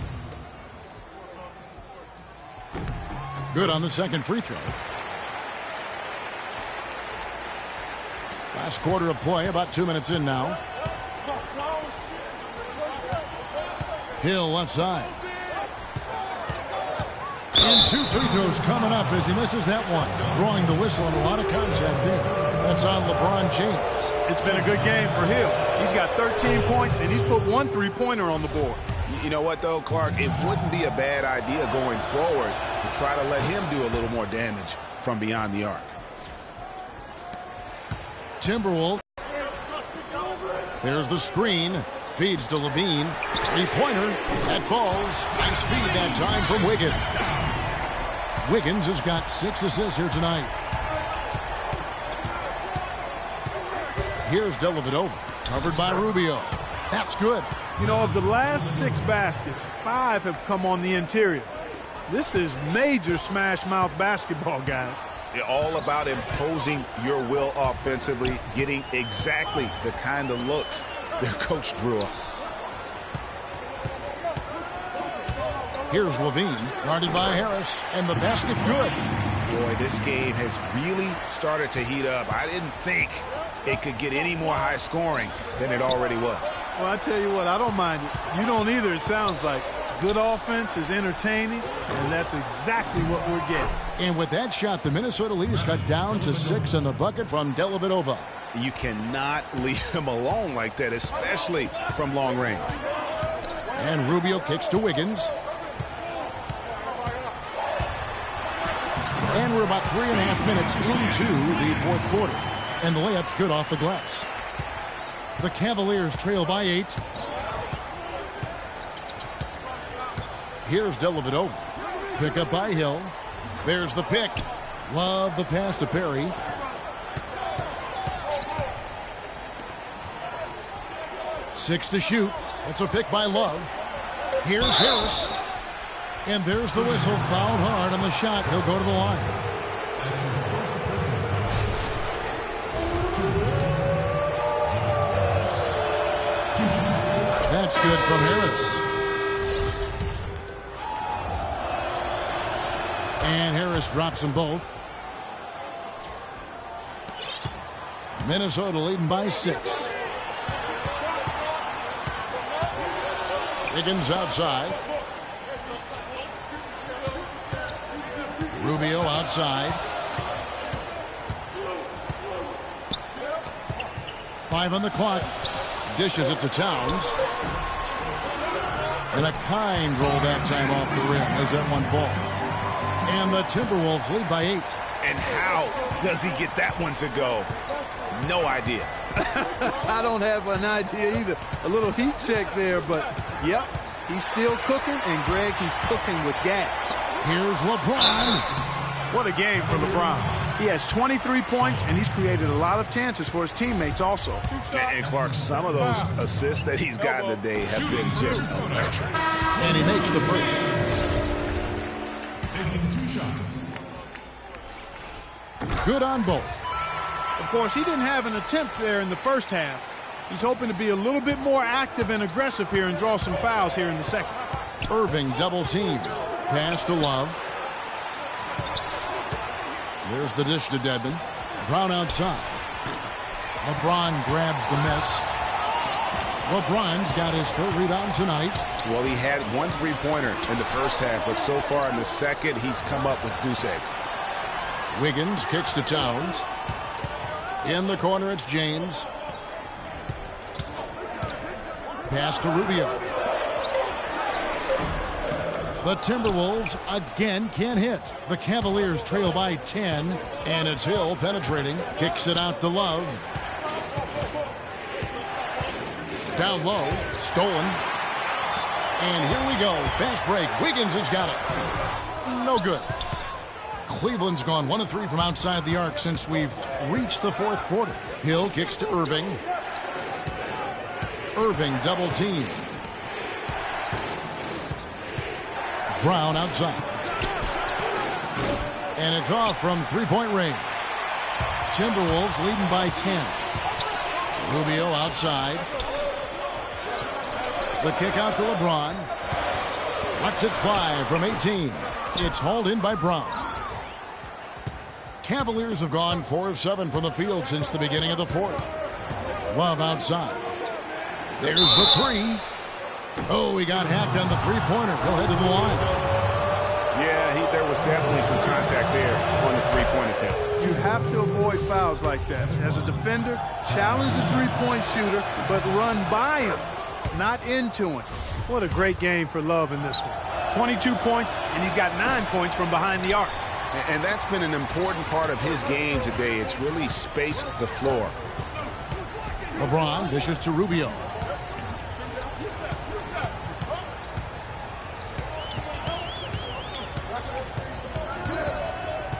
Good on the second free throw. Last quarter of play, about 2 minutes in now. Hill left side. And 2 free throws coming up as he misses that one. Drawing the whistle and a lot of contact there. That's on LeBron James. It's been a good game for Hill. He's got 13 points, and he's put 1 3-pointer on the board. You know what, though, Clark? It wouldn't be a bad idea going forward to try to let him do a little more damage from beyond the arc. Timberwolves. There's the screen. Feeds to Levine. 3-pointer. That falls. Nice feed that time from Wiggins. Wiggins has got 6 assists here tonight. Here's Dellavedova. Covered by Rubio. That's good. You know, of the last 6 baskets, 5 have come on the interior. This is major smash mouth basketball, guys. They're all about imposing your will offensively, getting exactly the kind of looks their coach drew up. Here's Levine, guarded by Harris, and the basket good. Boy, this game has really started to heat up. I didn't think it could get any more high scoring than it already was. Well, I tell you what, I don't mind it. You don't either, it sounds like. Good offense is entertaining, and that's exactly what we're getting. And with that shot, the Minnesota leaders cut down to 6 on the bucket from Dellavedova. You cannot leave him alone like that, especially from long range. And Rubio kicks to Wiggins. And we're about 3.5 minutes into the fourth quarter. And the layup's good off the glass. The Cavaliers trail by 8. Here's Dellavedova. Pick up by Hill. There's the pick. Love the pass to Perry. Six to shoot. It's a pick by Love. Here's Harris. And there's the whistle, fouled hard on the shot. He'll go to the line. That's good from Harris. And Harris drops them both. Minnesota leading by 6. Higgins outside. Rubio outside. 5 on the clock. Dishes it to Towns. And a kind roll that time off the rim as that one falls. And the Timberwolves lead by 8. And how does he get that one to go? No idea. I don't have an idea either. A little heat check there, but yep, he's still cooking, and Greg, he's cooking with gas. Here's LeBron. What a game for LeBron. He has 23 points, and he's created a lot of chances for his teammates also. And Clark, some of those assists that he's gotten today have been just electric. And he makes the first. Taking 2 shots. Good on both. Of course, he didn't have an attempt there in the first half. He's hoping to be a little bit more active and aggressive here and draw some fouls here in the second. Irving double team. Pass to Love. There's the dish to Dedmon. Brown outside. LeBron grabs the miss. LeBron's got his 3rd rebound tonight. Well, he had 1 3-pointer in the first half, but so far in the second, he's come up with goose eggs. Wiggins kicks to Towns. In the corner, it's James. Pass to Rubio. The Timberwolves again can't hit. The Cavaliers trail by 10, and it's Hill penetrating. Kicks it out to Love. Down low, stolen. And here we go, fast break. Wiggins has got it. No good. Cleveland's gone 1 of 3 from outside the arc since we've reached the 4th quarter. Hill kicks to Irving. Irving double team. Brown outside. And it's off from 3-point range. Timberwolves leading by 10. Rubio outside. The kick out to LeBron. Lets it fly from 18. It's hauled in by Brown. Cavaliers have gone 4 of 7 from the field since the beginning of the 4th. Love outside. There's the 3. Oh, he got hacked on the 3-pointer. He'll head to the line. Yeah, there was definitely some contact there on the 3-point attempt. You have to avoid fouls like that. As a defender, challenge the 3-point shooter, but run by him, not into him. What a great game for Love in this one. 22 points, and he's got 9 points from behind the arc. And that's been an important part of his game today. It's really spaced the floor. LeBron dishes to Rubio.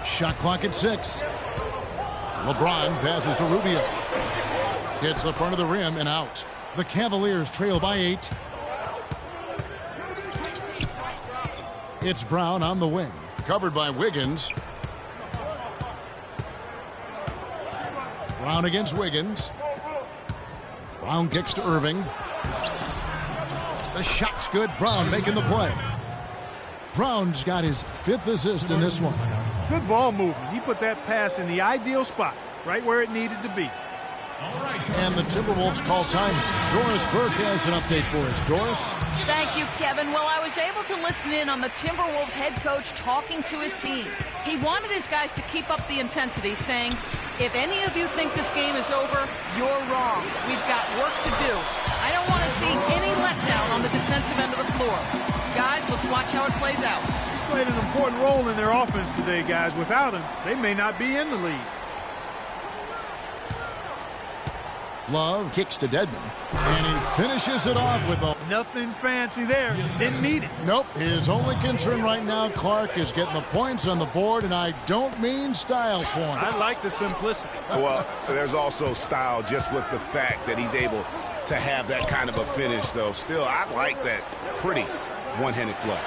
Shot clock at 6. LeBron passes to Rubio. Hits the front of the rim and out. The Cavaliers trail by 8. It's Brown on the wing. Covered by Wiggins. Brown against Wiggins. Brown kicks to Irving. The shot's good. Brown making the play. Brown's got his 5th assist in this one. Good ball movement. He put that pass in the ideal spot, right where it needed to be. And the Timberwolves call time. Doris Burke has an update for us. Doris? Thank you, Kevin. Well, I was able to listen in on the Timberwolves head coach talking to his team. He wanted his guys to keep up the intensity, saying, if any of you think this game is over, you're wrong. We've got work to do. I don't want to see any letdown on the defensive end of the floor. Guys, let's watch how it plays out. He's played an important role in their offense today, guys. Without him, they may not be in the lead. Love kicks to Dedmon. And he finishes it off with a... Nothing fancy there. Didn't need it. Nope. His only concern right now, Clark, is getting the points on the board, and I don't mean style points. I like the simplicity. Well, there's also style just with the fact that he's able to have that kind of a finish, though. Still, I like that pretty one-handed flush.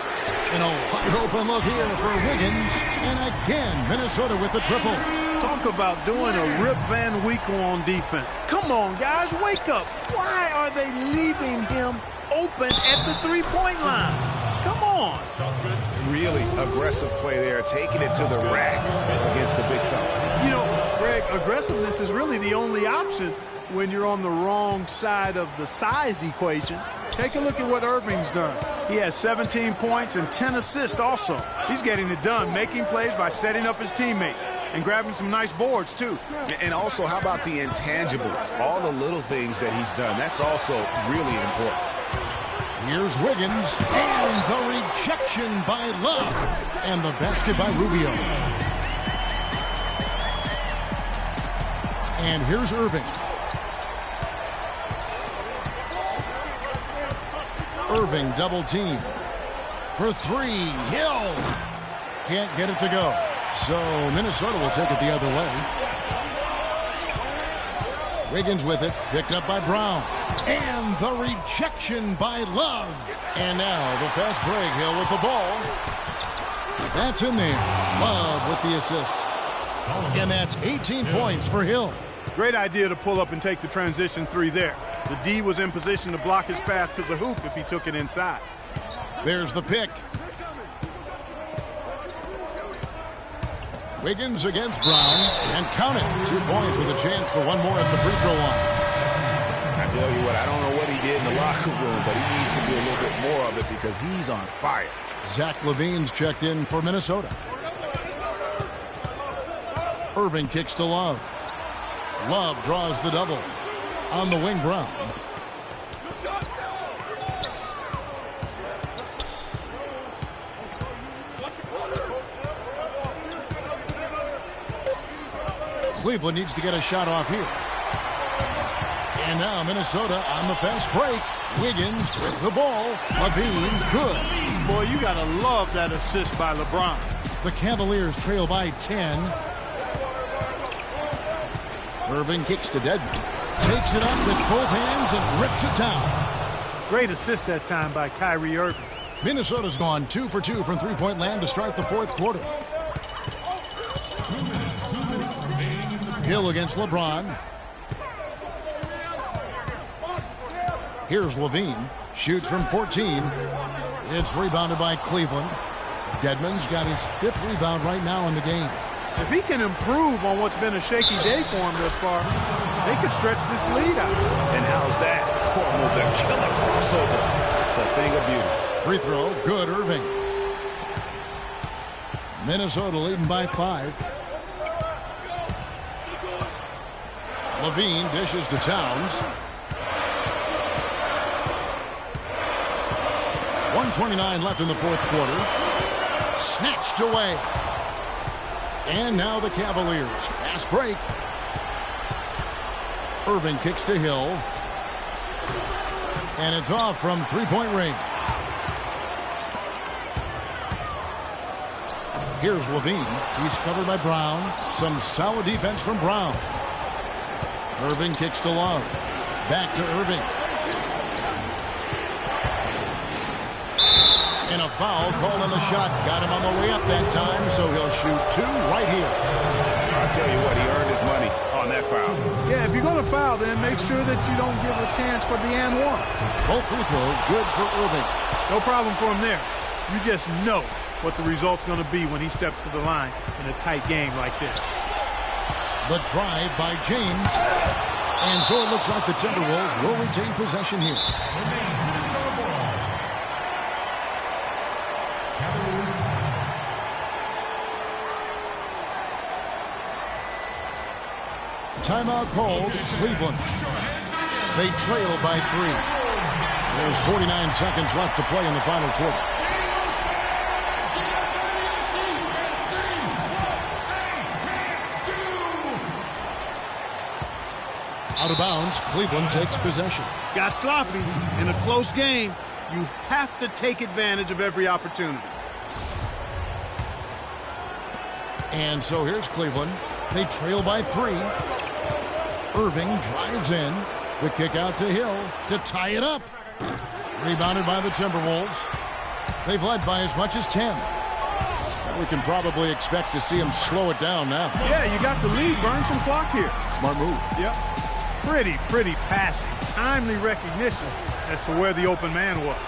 And a wide open look here for Wiggins. And again, Minnesota with the triple. Talk about doing a Rip Van Winkle on defense. Come on, guys, wake up. Why are they leaving him open at the three-point line? Come on. Really aggressive play there, taking it to the rack against the big fella. You know, Greg, aggressiveness is really the only option when you're on the wrong side of the size equation. Take a look at what Irving's done. He has 17 points and 10 assists also. He's getting it done, making plays by setting up his teammates and grabbing some nice boards, too. And also, how about the intangibles? All the little things that he's done. That's also really important. Here's Wiggins, and the rejection by Love, and the basket by Rubio. And here's Irving. Irving double team. For three, Hill. Can't get it to go. So Minnesota will take it the other way. Wiggins with it, picked up by Brown. And the rejection by Love. And now the fast break, Hill with the ball. That's in there. Love with the assist. And that's 18 points for Hill. Great idea to pull up and take the transition three there. The D was in position to block his path to the hoop if he took it inside. There's the pick. Wiggins against Brown, and count it. 2 points with a chance for one more at the free throw line. I tell you what, I don't know what he did in the locker room, but he needs to do a little bit more of it because he's on fire. Zach LaVine's checked in for Minnesota. Irving kicks to Love. Love draws the double. On the wing, Brown. Cleveland needs to get a shot off here. And now Minnesota on the fast break. Wiggins with the ball. LaVine, good. Boy, you got to love that assist by LeBron. The Cavaliers trail by 10. Irving kicks to Dedmon. Takes it up with both hands and rips it down. Great assist that time by Kyrie Irving. Minnesota's gone 2 for 2 from three-point land to start the fourth quarter. 2 minutes remaining in the quarter. Hill against LeBron. Here's LaVine. Shoots from 14. It's rebounded by Cleveland. Dedmon's got his 5th rebound right now in the game. If he can improve on what's been a shaky day for him thus far, they could stretch this lead out. And how's that form of the killer crossover? It's a thing of beauty. Free throw, good, Irving. Minnesota leading by 5. LaVine dishes to Towns. 1:29 left in the fourth quarter. Snatched away. And now the Cavaliers. Fast break. Irving kicks to Hill. And it's off from three-point range. Here's LaVine. He's covered by Brown. Some solid defense from Brown. Irving kicks to Love. Back to Irving. And a foul called on the shot. Got him on the way up that time, so he'll shoot 2 right here. I'll tell you what, he earned his money on that foul. Yeah, if you're going to foul, then make sure that you don't give a chance for the and one. Both free throws good for Irving. No problem for him there. You just know what the result's going to be when he steps to the line in a tight game like this. The drive by James. And so it looks like the Timberwolves will retain possession here. Timeout called, Cleveland. They trail by 3. There's 49 seconds left to play in the final quarter. Out of bounds, Cleveland takes possession. Got sloppy in a close game. You have to take advantage of every opportunity. And so here's Cleveland. They trail by 3. Irving drives in. The kick out to Hill to tie it up. Rebounded by the Timberwolves. They've led by as much as 10. We can probably expect to see them slow it down now. Yeah, you got the lead. Burn some clock here. Smart move. Yep. Pretty passing. Timely recognition as to where the open man was.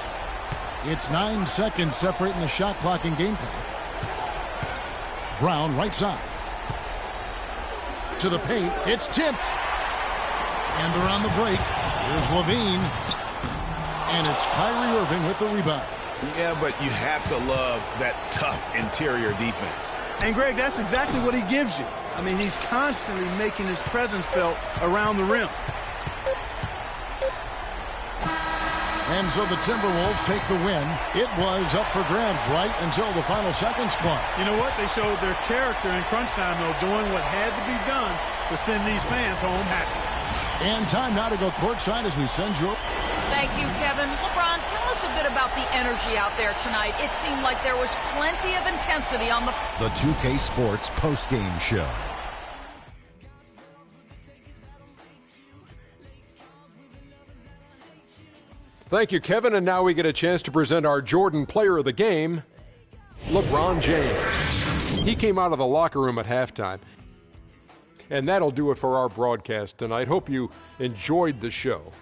It's 9 seconds separating the shot clock and game clock. Brown right side. To the paint. It's tipped. And they're on the break. Here's Levine. And it's Kyrie Irving with the rebound. Yeah, but you have to love that tough interior defense. And, Greg, that's exactly what he gives you. I mean, he's constantly making his presence felt around the rim. And so the Timberwolves take the win. It was up for grabs right until the final seconds clock. You know what? They showed their character in crunch time, though, doing what had to be done to send these fans home happy. And time now to go courtside as we send you. Thank you, Kevin. LeBron, tell us a bit about the energy out there tonight. It seemed like there was plenty of intensity on the 2K Sports postgame show. Thank you, Kevin. And now we get a chance to present our Jordan Player of the Game, LeBron James. He came out of the locker room at halftime. And that'll do it for our broadcast tonight. Hope you enjoyed the show.